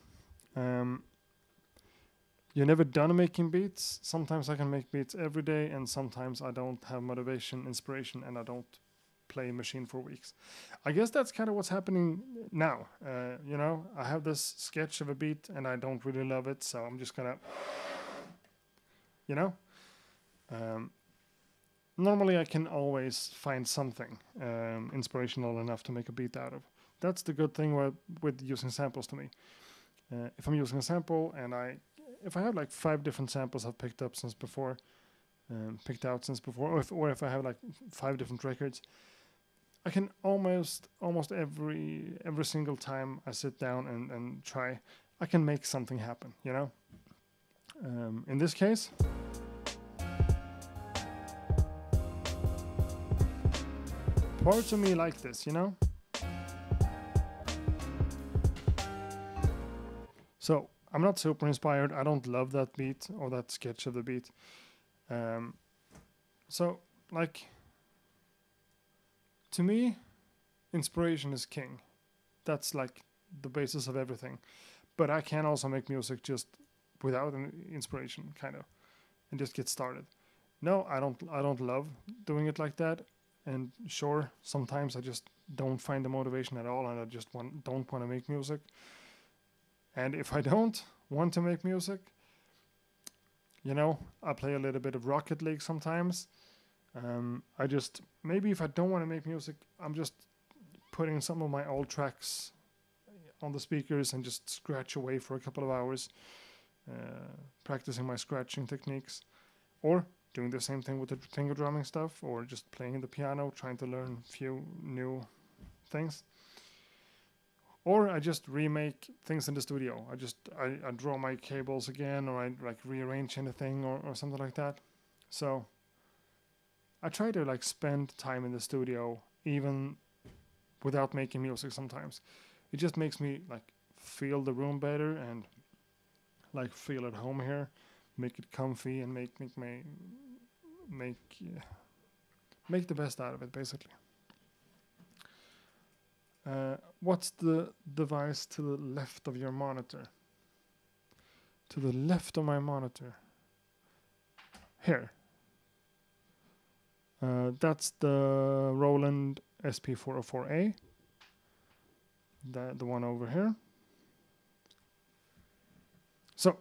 You're never done making beats. Sometimes I can make beats every day, and sometimes I don't have motivation, inspiration, and I don't play Machine for weeks. I guess that's kind of what's happening now. You know, I have this sketch of a beat, and I don't really love it, so I'm just gonna, you know. Normally I can always find something inspirational enough to make a beat out of. That's the good thing with using samples to me. If I'm using a sample and if I have like 5 different samples I've picked out since before, or if I have like 5 different records, I can almost every single time I sit down and try, I can make something happen, you know? In this case, parts of me like this, you know? So, I'm not super inspired. I don't love that beat or that sketch of the beat. So, like, to me, inspiration is king. That's like the basis of everything. But I can also make music just without an inspiration, kind of, and just get started. No, I don't love doing it like that. And sure, sometimes I just don't find the motivation at all, and I just don't want to make music. And if I don't want to make music, you know, I play a little bit of Rocket League sometimes. Maybe if I don't want to make music, I'm just putting some of my old tracks on the speakers and just scratch away for a couple of hours, practicing my scratching techniques, or doing the same thing with the finger drumming stuff, or just playing the piano, trying to learn a few new things. Or I just remake things in the studio. I draw my cables again, or I like rearrange anything or something like that. So I try to like spend time in the studio even without making music sometimes. It just makes me like feel the room better and like feel at home here, make it comfy and make the best out of it, basically. What's the device to the left of your monitor? To the left of my monitor. Here. That's the Roland SP404A. The one over here. So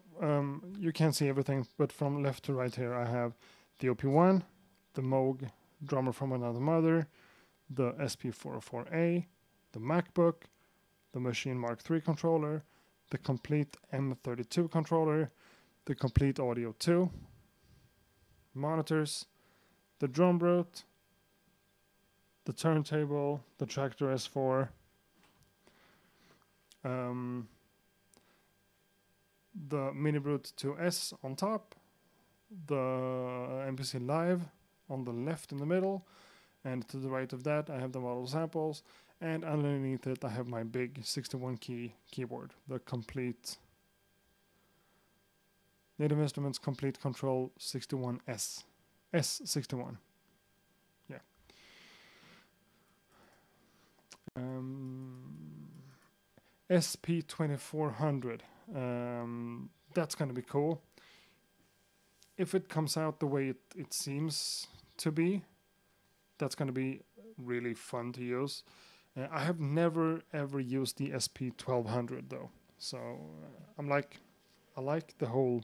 you can't see everything, but from left to right here I have the OP1, the Moog Drummer from Another Mother, the SP404A, the MacBook, the Machine Mark III controller, the complete M32 controller, the complete Audio 2, monitors, the drum brute, the turntable, the Tractor S4, the Mini Brute 2S on top, the MPC Live on the left in the middle, and to the right of that I have the model samples, and underneath it I have my big 61 key keyboard, the complete Native Instruments Complete Control 61S. S61. Yeah. SP2400. That's going to be cool. If it comes out the way it seems to be, that's going to be really fun to use. I have never ever used the SP1200 though, so I like the whole.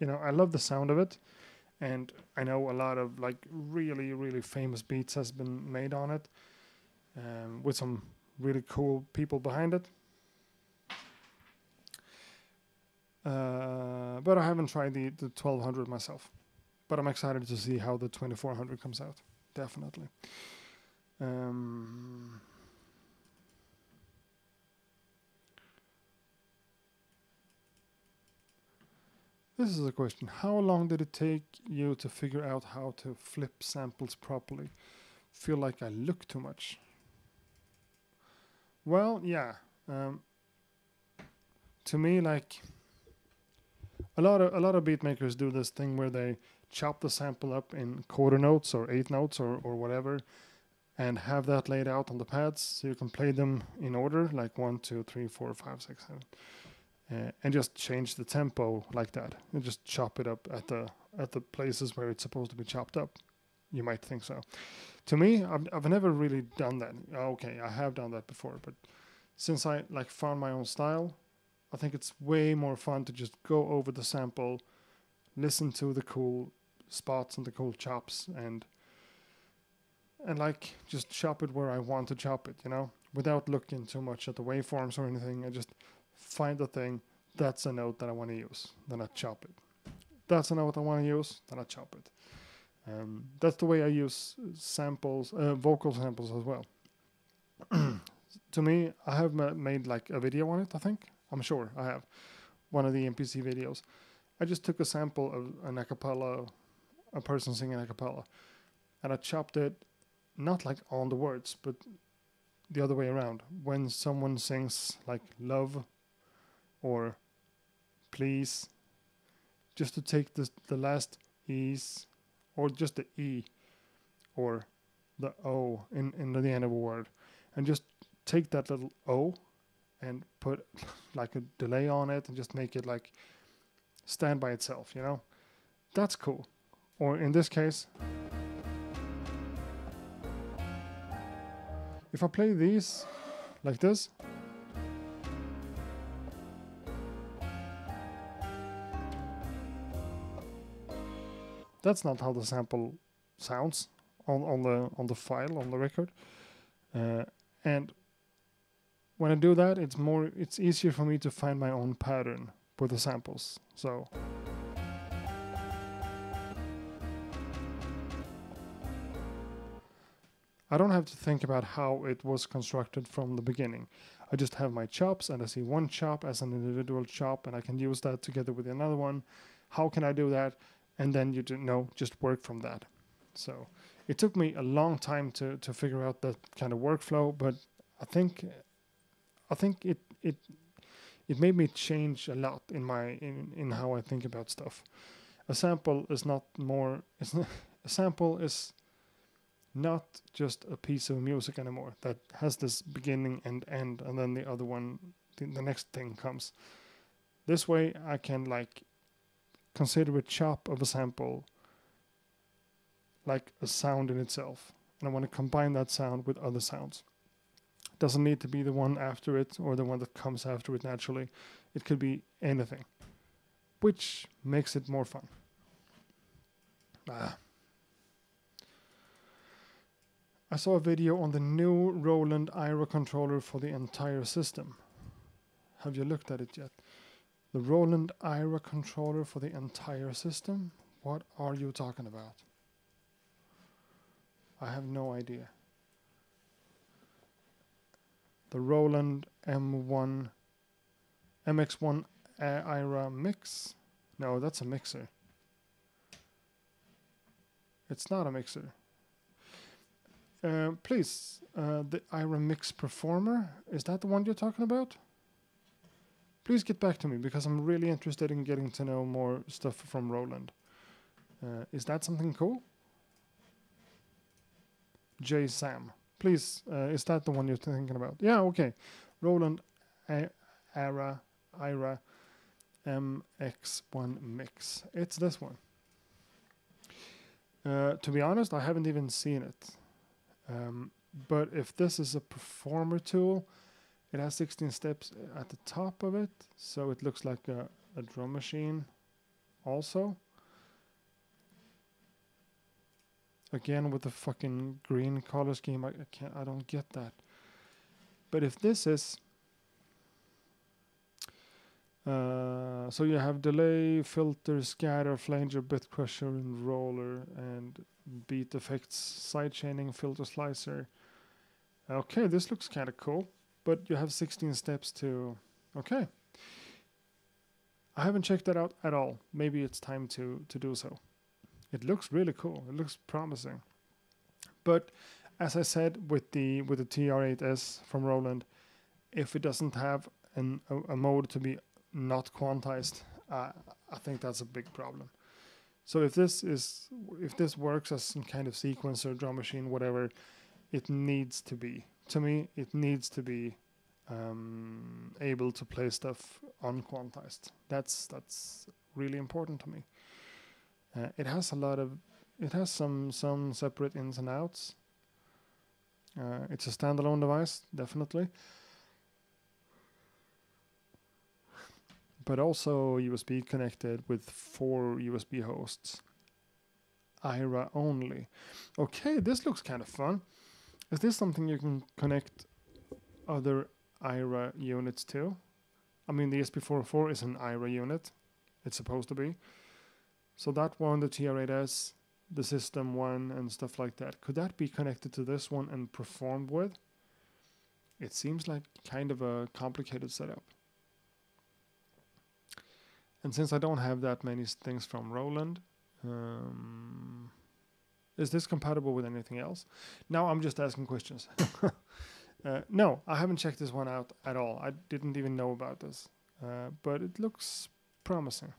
I love the sound of it, and I know a lot of like really, really famous beats has been made on it, with some really cool people behind it. But I haven't tried the 1200 myself, but I'm excited to see how the 2400 comes out. Definitely. This is a question. How long did it take you to figure out how to flip samples properly? Feel like I look too much. Well, yeah. To me, like a lot of beat makers do this thing where they chop the sample up in quarter notes or 8 notes or whatever, and have that laid out on the pads so you can play them in order, like 1, 2, 3, 4, 5, 6, 7. And just change the tempo like that, and just chop it up at the places where it's supposed to be chopped up. You might think so. To me, I've never really done that. Okay, I have done that before, but since I like found my own style, I think it's way more fun to just go over the sample, listen to the cool spots and the cool chops, and like just chop it where I want to chop it, without looking too much at the waveforms or anything. I just find the thing, that's a note that I want to use, then I chop it. That's a note I want to use, then I chop it. That's the way I use samples, vocal samples as well. To me, I have made like a video on it, I think. I'm sure I have. One of the MPC videos. I just took a sample of an a cappella, a person singing a cappella, and I chopped it, not like on the words, but the other way around. When someone sings like love or please, just to take the last E's, or just the E or the O in the end of a word, and just take that little O and put like a delay on it and just make it like stand by itself, That's cool. Or in this case, if I play these like this, that's not how the sample sounds on the file, on the record. And when I do that, it's easier for me to find my own pattern with the samples. So I don't have to think about how it was constructed from the beginning. I just have my chops, and I see one chop as an individual chop, and I can use that together with another one. How can I do that? And then just work from that. So it took me a long time to figure out that kind of workflow, but I think it made me change a lot in how I think about stuff. A sample is not more. A sample is not just a piece of music anymore that has this beginning and end, and then the other one, the next thing comes. This way, I can like consider a chop of a sample like a sound in itself, and I want to combine that sound with other sounds. It doesn't need to be the one after it or the one that comes after it naturally. It could be anything, which makes it more fun. I saw a video on the new Roland IRA controller for the entire system. Have you looked at it yet? The Roland IRA controller for the entire system? What are you talking about? I have no idea. The Roland MX1 IRA mix? No, that's a mixer. It's not a mixer. Please, the IRA Mix Performer, is that the one you're talking about? Please get back to me, because I'm really interested in getting to know more stuff from Roland. Is that something cool? J. Sam, please, is that the one you're thinking about? Yeah, okay. Roland IRA MX1 Mix. It's this one. To be honest, I haven't even seen it. But if this is a performer tool, it has 16 steps at the top of it, so it looks like a drum machine also. Again with the fucking green color scheme, I don't get that. But if this is so you have delay, filter, scatter, flanger, bit crusher, and roller, and beat effects, sidechaining, filter slicer. Okay, this looks kind of cool, but you have 16 steps to... Okay. I haven't checked that out at all. Maybe it's time to do so. It looks really cool. It looks promising. But as I said with the TR8S from Roland, if it doesn't have a mode to be not quantized, I think that's a big problem. So if this works as some kind of sequencer, drum machine, whatever, it needs to be. To me, it needs to be able to play stuff unquantized. That's really important to me. It has some separate ins and outs. It's a standalone device, definitely. But also USB connected with 4 USB hosts. IRA only. Okay, this looks kind of fun. Is this something you can connect other IRA units to? I mean, the SP404 is an IRA unit. It's supposed to be. So that one, the TR8S, the system one, and stuff like that. Could that be connected to this one and performed with? It seems like kind of a complicated setup. And since I don't have that many things from Roland, is this compatible with anything else? Now I'm just asking questions. No, I haven't checked this one out at all. I didn't even know about this, but it looks promising.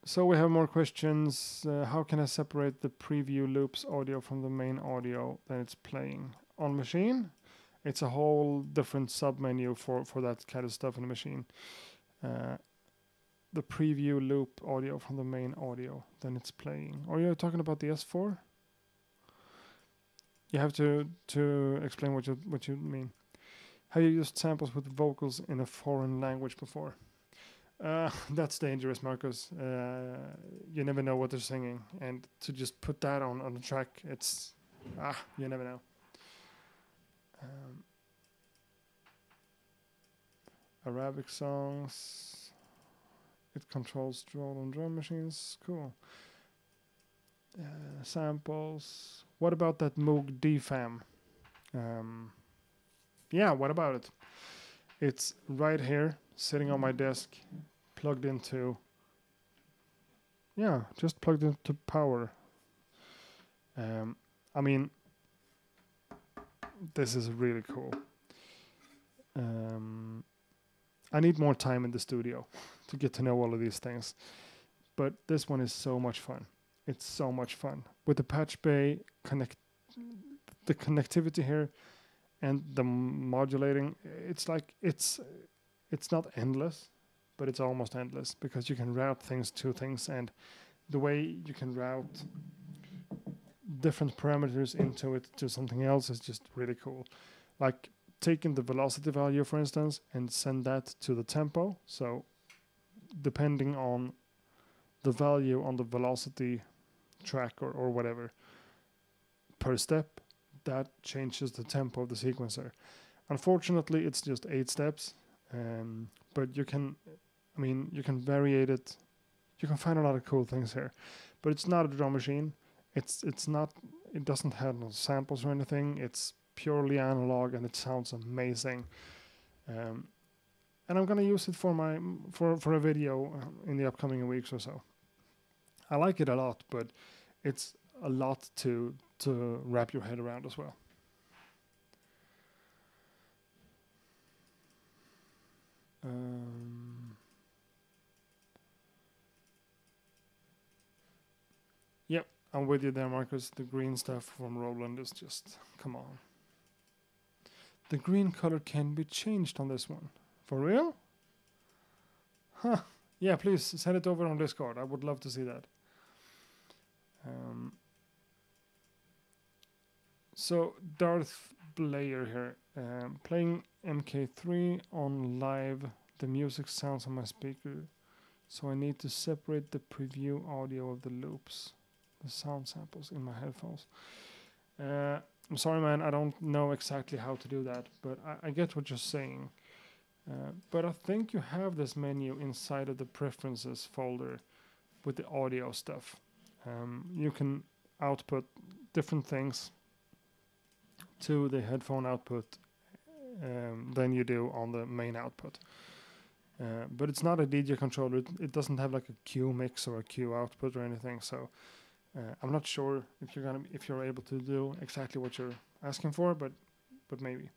So we have more questions. How can I separate the preview loops audio from the main audio that it's playing on machine? It's a whole different sub-menu for that kind of stuff in the machine. The preview loop audio from the main audio, then it's playing. Are you talking about the S4? You have to explain what you mean. Have you used samples with vocals in a foreign language before? That's dangerous, Marcus. You never know what they're singing, and to just put that on the track, it's you never know. Arabic songs. It controls Roland drum machines. Cool. Samples. What about that Moog DFAM? Yeah, what about it? It's right here, sitting on my desk, plugged into yeah, just plugged into power. I mean, this is really cool. I need more time in the studio to get to know all of these things. But this one is so much fun. It's so much fun. With the patch bay, the connectivity here and the modulating, it's like it's not endless, but it's almost endless because you can route things to things, and the way you can route different parameters into it to something else is just really cool. Like taking the velocity value, for instance, and send that to the tempo. So depending on the value on the velocity track or whatever per step, that changes the tempo of the sequencer. Unfortunately, it's just 8 steps, but you can variate it. You can find a lot of cool things here, but it's not a drum machine. It doesn't have no samples or anything. It's purely analog, and it sounds amazing. And I'm gonna use it for a video in the upcoming weeks or so. I like it a lot, but it's a lot to wrap your head around as well. Yep, I'm with you there, Marcus. The green stuff from Roland is just, come on. The green color can be changed on this one. For real? Huh. Yeah, please send it over on Discord. I would love to see that. So Darth Blair here, playing MK3 on live. The music sounds on my speaker, so I need to separate the preview audio of the loops, the sound samples in my headphones. I'm sorry, man, I don't know exactly how to do that, but I get what you're saying. But I think you have this menu inside of the preferences folder with the audio stuff. You can output different things to the headphone output than you do on the main output. But it's not a DJ controller. It doesn't have like a Q mix or a Q output or anything. So I'm not sure if you're able to do exactly what you're asking for, but maybe.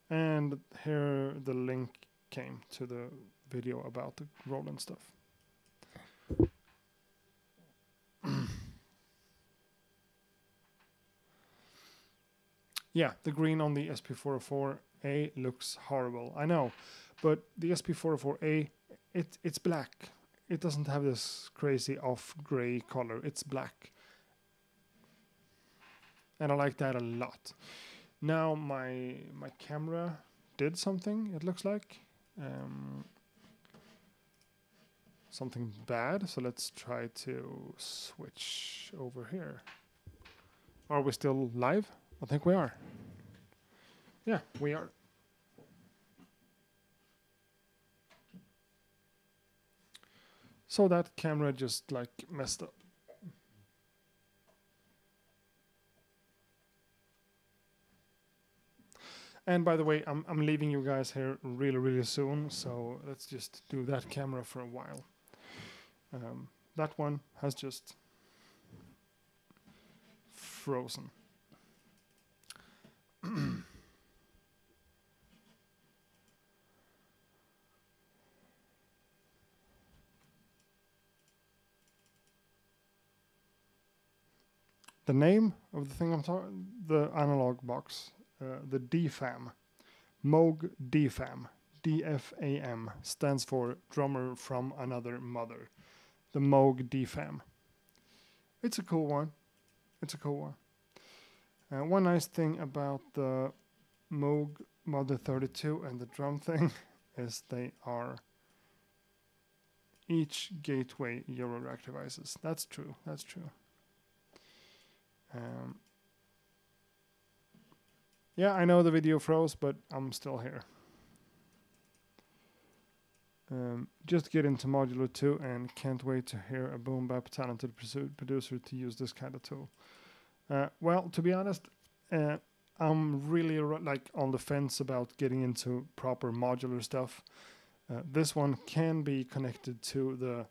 And here the link came to the video about the Roland stuff. Yeah, the green on the SP404A looks horrible. I know, but the SP404A, it's black. It doesn't have this crazy off gray color. It's black. And I like that a lot. Now my camera did something, it looks like. Something bad, so let's try to switch over here. Are we still live? I think we are. Yeah, we are. So that camera just like messed up. And by the way, I'm leaving you guys here really soon, so let's just do that camera for a while. That one has just frozen. The name of the thing I'm talking, the analog box, the DFAM, Moog DFAM, DFAM stands for Drummer from Another Mother. The Moog DFAM. It's a cool one. It's a cool one. One nice thing about the Moog Mother 32 and the drum thing is they are each gateway Eurorack devices. That's true. That's true. Yeah, I know the video froze, but I'm still here. Just get into Modular 2 and can't wait to hear a boom bap talented producer to use this kind of tool. Well, to be honest, I'm really like on the fence about getting into proper modular stuff. This one can be connected to the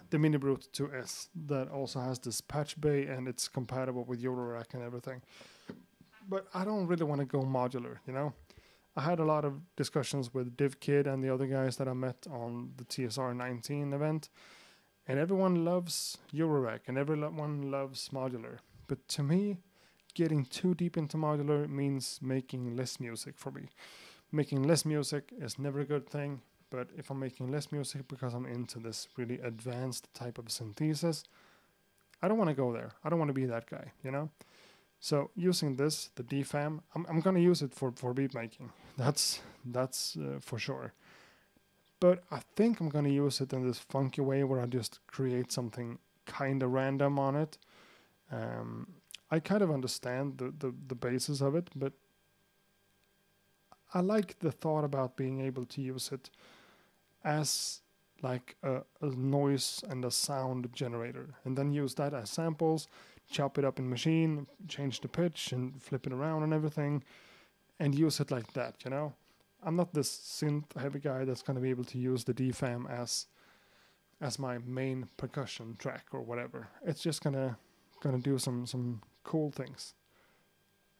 the Mini Brute 2S that also has this patch bay and it's compatible with Eurorack and everything. But I don't really want to go modular, you know? I had a lot of discussions with DivKid and the other guys that I met on the TSR 19 event, and everyone loves Eurorack and everyone loves modular. But to me, getting too deep into modular means making less music for me. Making less music is never a good thing, but if I'm making less music because I'm into this really advanced type of synthesis, I don't want to go there. I don't want to be that guy, you know? So using this, the DFAM, I'm going to use it for beat making. That's for sure. But I think I'm going to use it in this funky way where I just create something kind of random on it. I kind of understand the basis of it, but I like the thought about being able to use it as like a noise and a sound generator, and then use that as samples, chop it up in machine, change the pitch and flip it around and everything, and use it like that, you know? I'm not this synth heavy guy that's going to be able to use the DFAM as my main percussion track or whatever. It's just gonna do some cool things.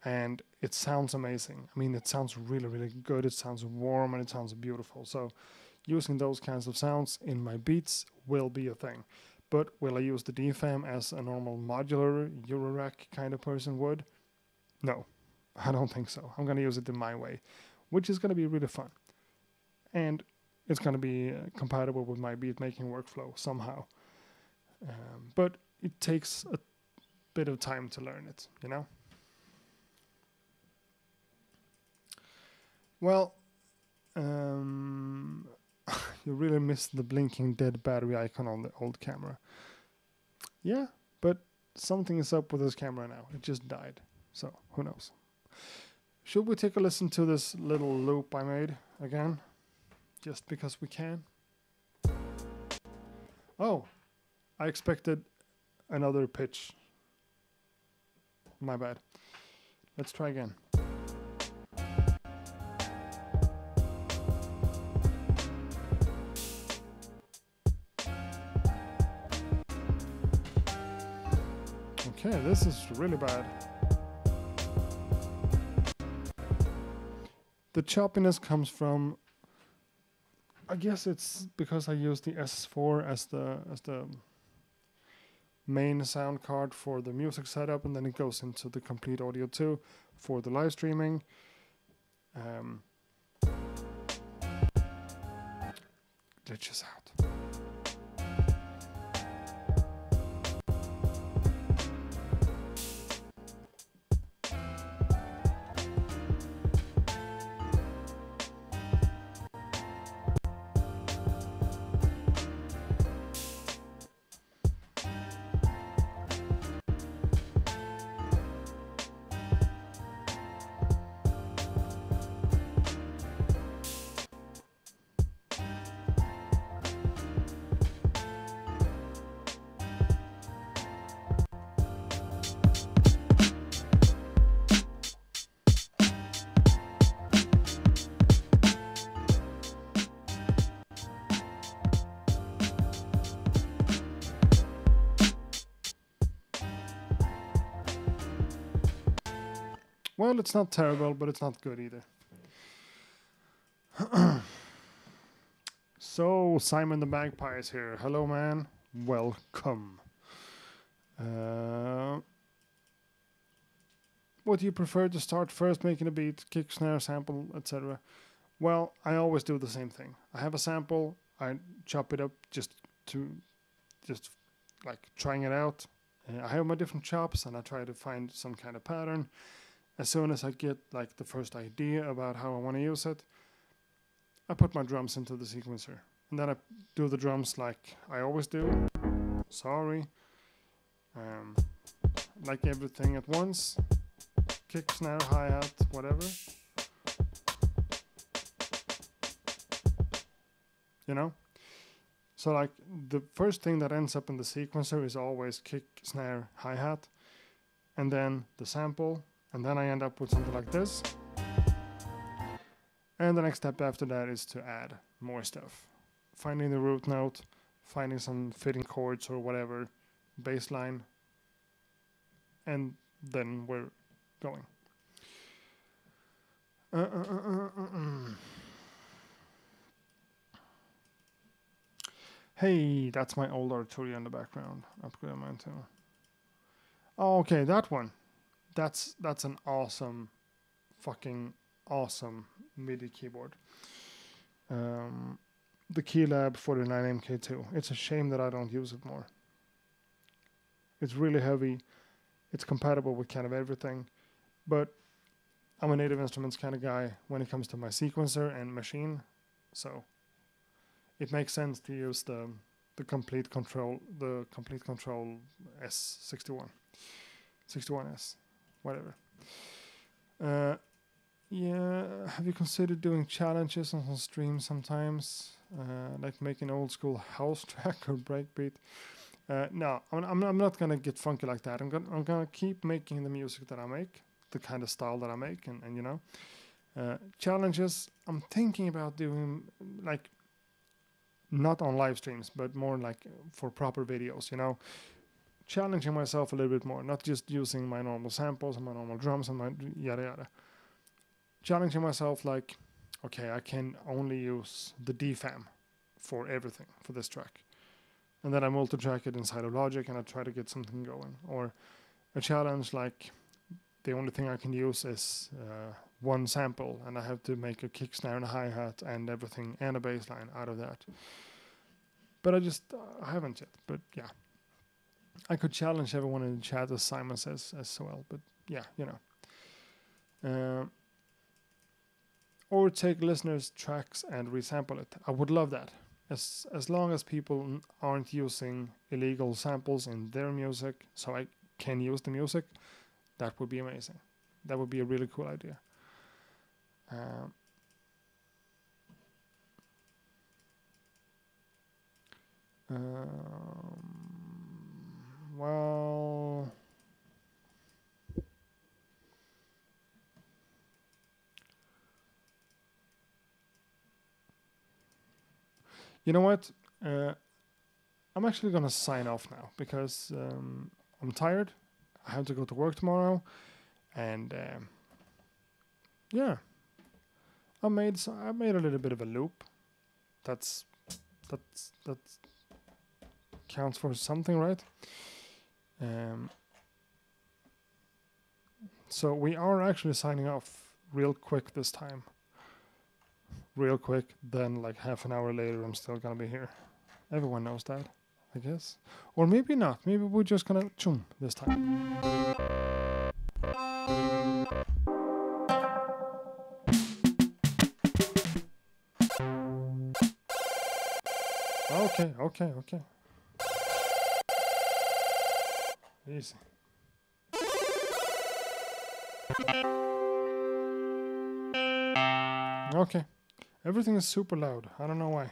And it sounds amazing. I mean, it sounds really, really good. It sounds warm and it sounds beautiful. So using those kinds of sounds in my beats will be a thing. But will I use the DFAM as a normal modular Eurorack kind of person would? No, I don't think so. I'm going to use it in my way, which is going to be really fun. And it's going to be compatible with my beat making workflow somehow. But it takes a bit of time to learn it, you know? Well, you really missed the blinking dead battery icon on the old camera. Yeah, but something is up with this camera now. It just died. So, who knows? Should we take a listen to this little loop I made again? Just because we can? Oh, I expected another pitch. My bad. Let's try again. Okay, this is really bad. The choppiness comes from, I guess it's because I use the S04 as the main sound card for the music setup, and then it goes into the Complete Audio 2 for the live streaming. Glitches out. Well, it's not terrible, but it's not good either. So, Simon the Magpie is here. Hello, man. Welcome. What do you prefer to start first, making a beat, kick, snare, sample, etc.? Well, I always do the same thing. I have a sample, I chop it up just like trying it out. I have my different chops and I try to find some kind of pattern. As soon as I get like the first idea about how I want to use it, I put my drums into the sequencer. And then I do the drums like I always do. Sorry. Like everything at once. Kick, snare, hi-hat, whatever. You know? So like the first thing that ends up in the sequencer is always kick, snare, hi-hat. And then the sample. And then I end up with something like this. And the next step after that is to add more stuff. finding the root note, finding some fitting chords or whatever, bass line, and then we're going. Hey, that's my old Arturia in the background. Upgrade mine too. Oh, okay, that one. That's an awesome, fucking awesome MIDI keyboard. The Keylab 49 MK2. It's a shame that I don't use it more. It's really heavy. It's compatible with kind of everything, but I'm a Native Instruments kind of guy when it comes to my sequencer and machine, so it makes sense to use the complete control S61, 61S, whatever. Yeah, have you considered doing challenges on some streams sometimes, like making old school house track or breakbeat? No, I'm not gonna get funky like that. I'm gonna keep making the music that I make, the kind of style that I make, and you know, challenges. I'm thinking about doing like not on live streams, but more like for proper videos. You know, challenging myself a little bit more, not just using my normal samples and my normal drums and my yada yada. Challenging myself like, okay, I can only use the DFAM for everything for this track. And then I multi-track it inside of Logic and I try to get something going. Or a challenge like the only thing I can use is one sample and I have to make a kick snare and a hi-hat and everything and a bass line out of that. But I haven't yet. But yeah, I could challenge everyone in the chat as Simon says as well. But yeah, you know. Or take listeners' tracks and resample it. I would love that. As long as people aren't using illegal samples in their music, so I can use the music, that would be amazing. That would be a really cool idea. Well, you know what? I'm actually gonna sign off now because I'm tired. I have to go to work tomorrow, and yeah, I made a little bit of a loop. That's counts for something, right? So we are actually signing off real quick this time. Real quick, then like half an hour later I'm still gonna be here. Everyone knows that, I guess. Or maybe not. Maybe we're just gonna choom this time. Okay. Easy. Okay. Everything is super loud. I don't know why.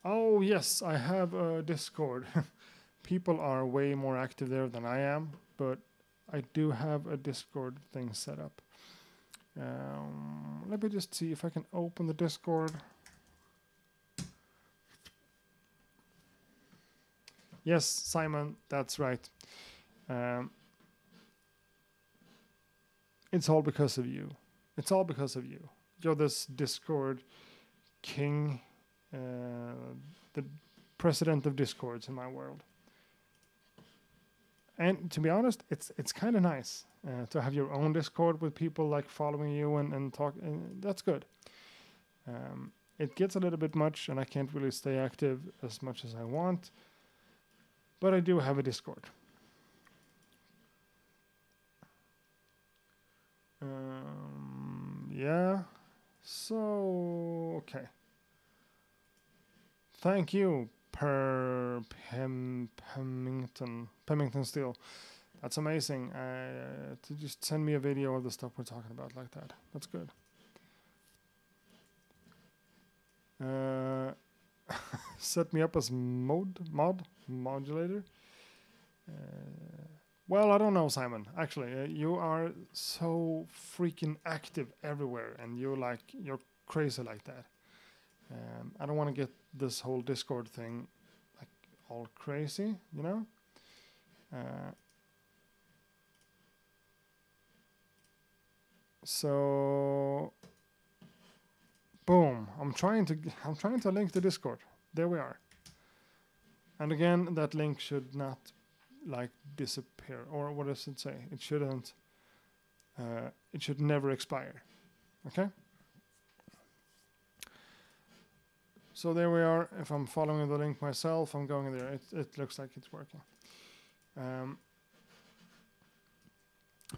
Oh yes, I have a Discord. People are way more active there than I am, but I do have a Discord thing set up. Let me just see if I can open the Discord. Yes, Simon, that's right. It's all because of you. It's all because of you. You're this Discord king, the president of Discords in my world. And to be honest, it's kind of nice to have your own Discord with people like following you and talk. That's good. It gets a little bit much, and I can't really stay active as much as I want. But I do have a Discord. yeah. So, okay. Thank you, Pemington Steel. That's amazing. To just send me a video of the stuff we're talking about like that. That's good. Set me up as modulator. Well, I don't know, Simon. Actually, you are so freaking active everywhere, and you're crazy like that. I don't want to get this whole Discord thing like all crazy, you know. So, boom! I'm trying to link the Discord. There we are. And again, that link should not like disappear, or what does it say? It shouldn't. It should never expire. Okay. So there we are. If I'm following the link myself, I'm going there. It looks like it's working.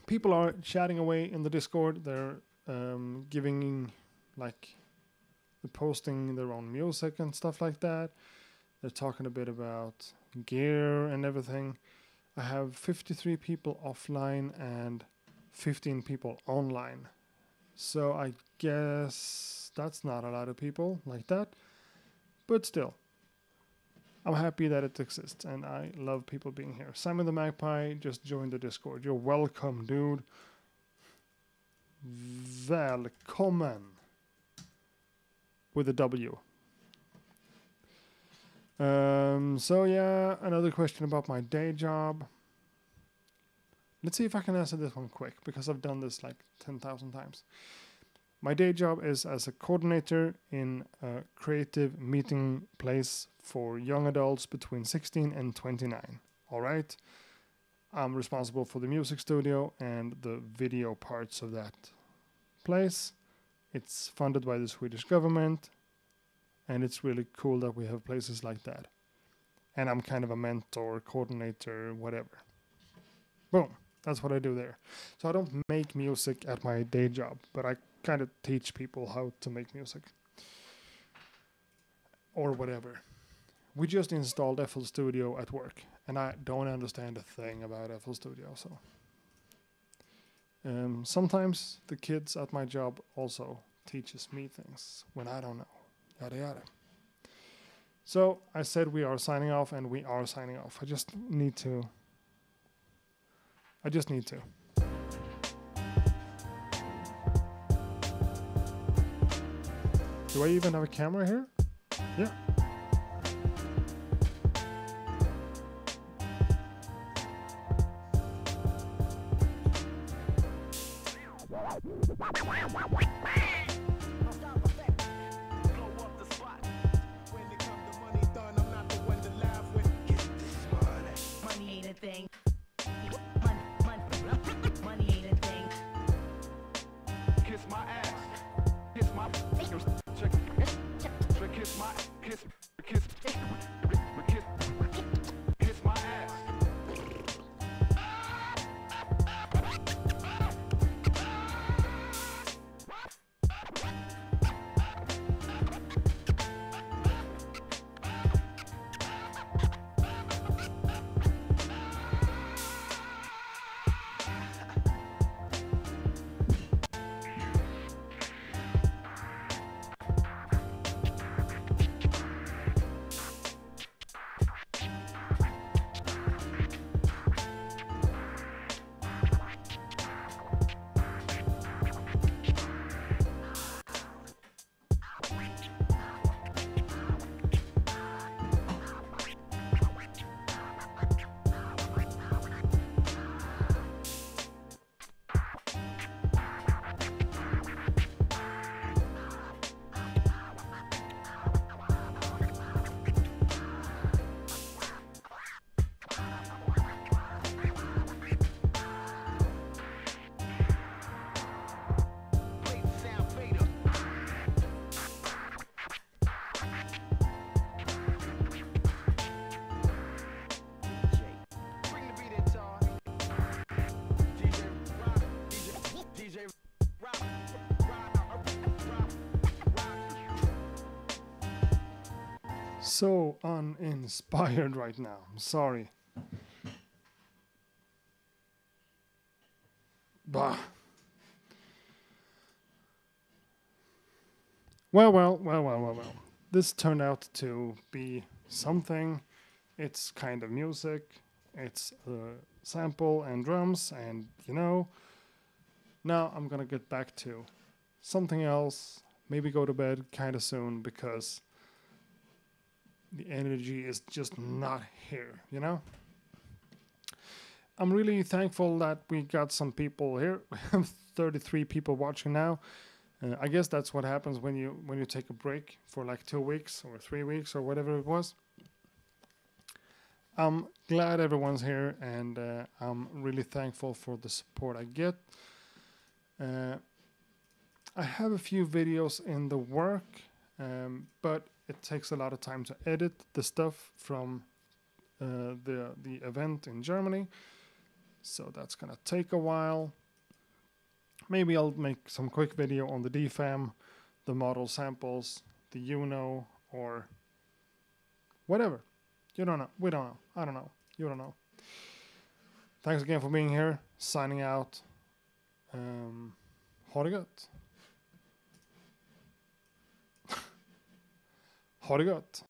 People are chatting away in the Discord. They're giving like posting their own music and stuff like that. They're talking a bit about gear and everything. I have 53 people offline and 15 people online. So I guess that's not a lot of people like that. But still, I'm happy that it exists, and I love people being here. Simon the Magpie just joined the Discord. You're welcome, dude. Välkommen. With a W. So yeah, another question about my day job. Let's see if I can answer this one quick, because I've done this like 10,000 times. My day job is as a coordinator in a creative meeting place for young adults between 16 and 29. All right? I'm responsible for the music studio and the video parts of that place. It's funded by the Swedish government, and it's really cool that we have places like that. And I'm kind of a mentor, coordinator, whatever. Boom. That's what I do there. So I don't make music at my day job, but I kind of teach people how to make music. Or whatever. We just installed FL Studio at work, and I don't understand a thing about FL Studio, so. Sometimes the kids at my job also teaches me things when I don't know. Yada yada. So I said we are signing off, and we are signing off. I just need to. Do I even have a camera here? Yeah. so uninspired right now. I'm sorry. Bah. Well. This turned out to be something. It's kind of music. It's sample and drums, and now I'm gonna get back to something else. Maybe go to bed kind of soon because the energy is just not here, I'm really thankful that we got some people here. We have 33 people watching now. I guess that's what happens when you take a break for like 2 weeks or 3 weeks or whatever it was. I'm glad everyone's here, and I'm really thankful for the support I get. I have a few videos in the work, but it takes a lot of time to edit the stuff from the event in Germany. So that's gonna take a while. Maybe I'll make some quick video on the DFAM, the model samples, the UNO, or whatever. You don't know. We don't know. I don't know. You don't know. Thanks again for being here. Signing out. Ha det gött. Ha det gött.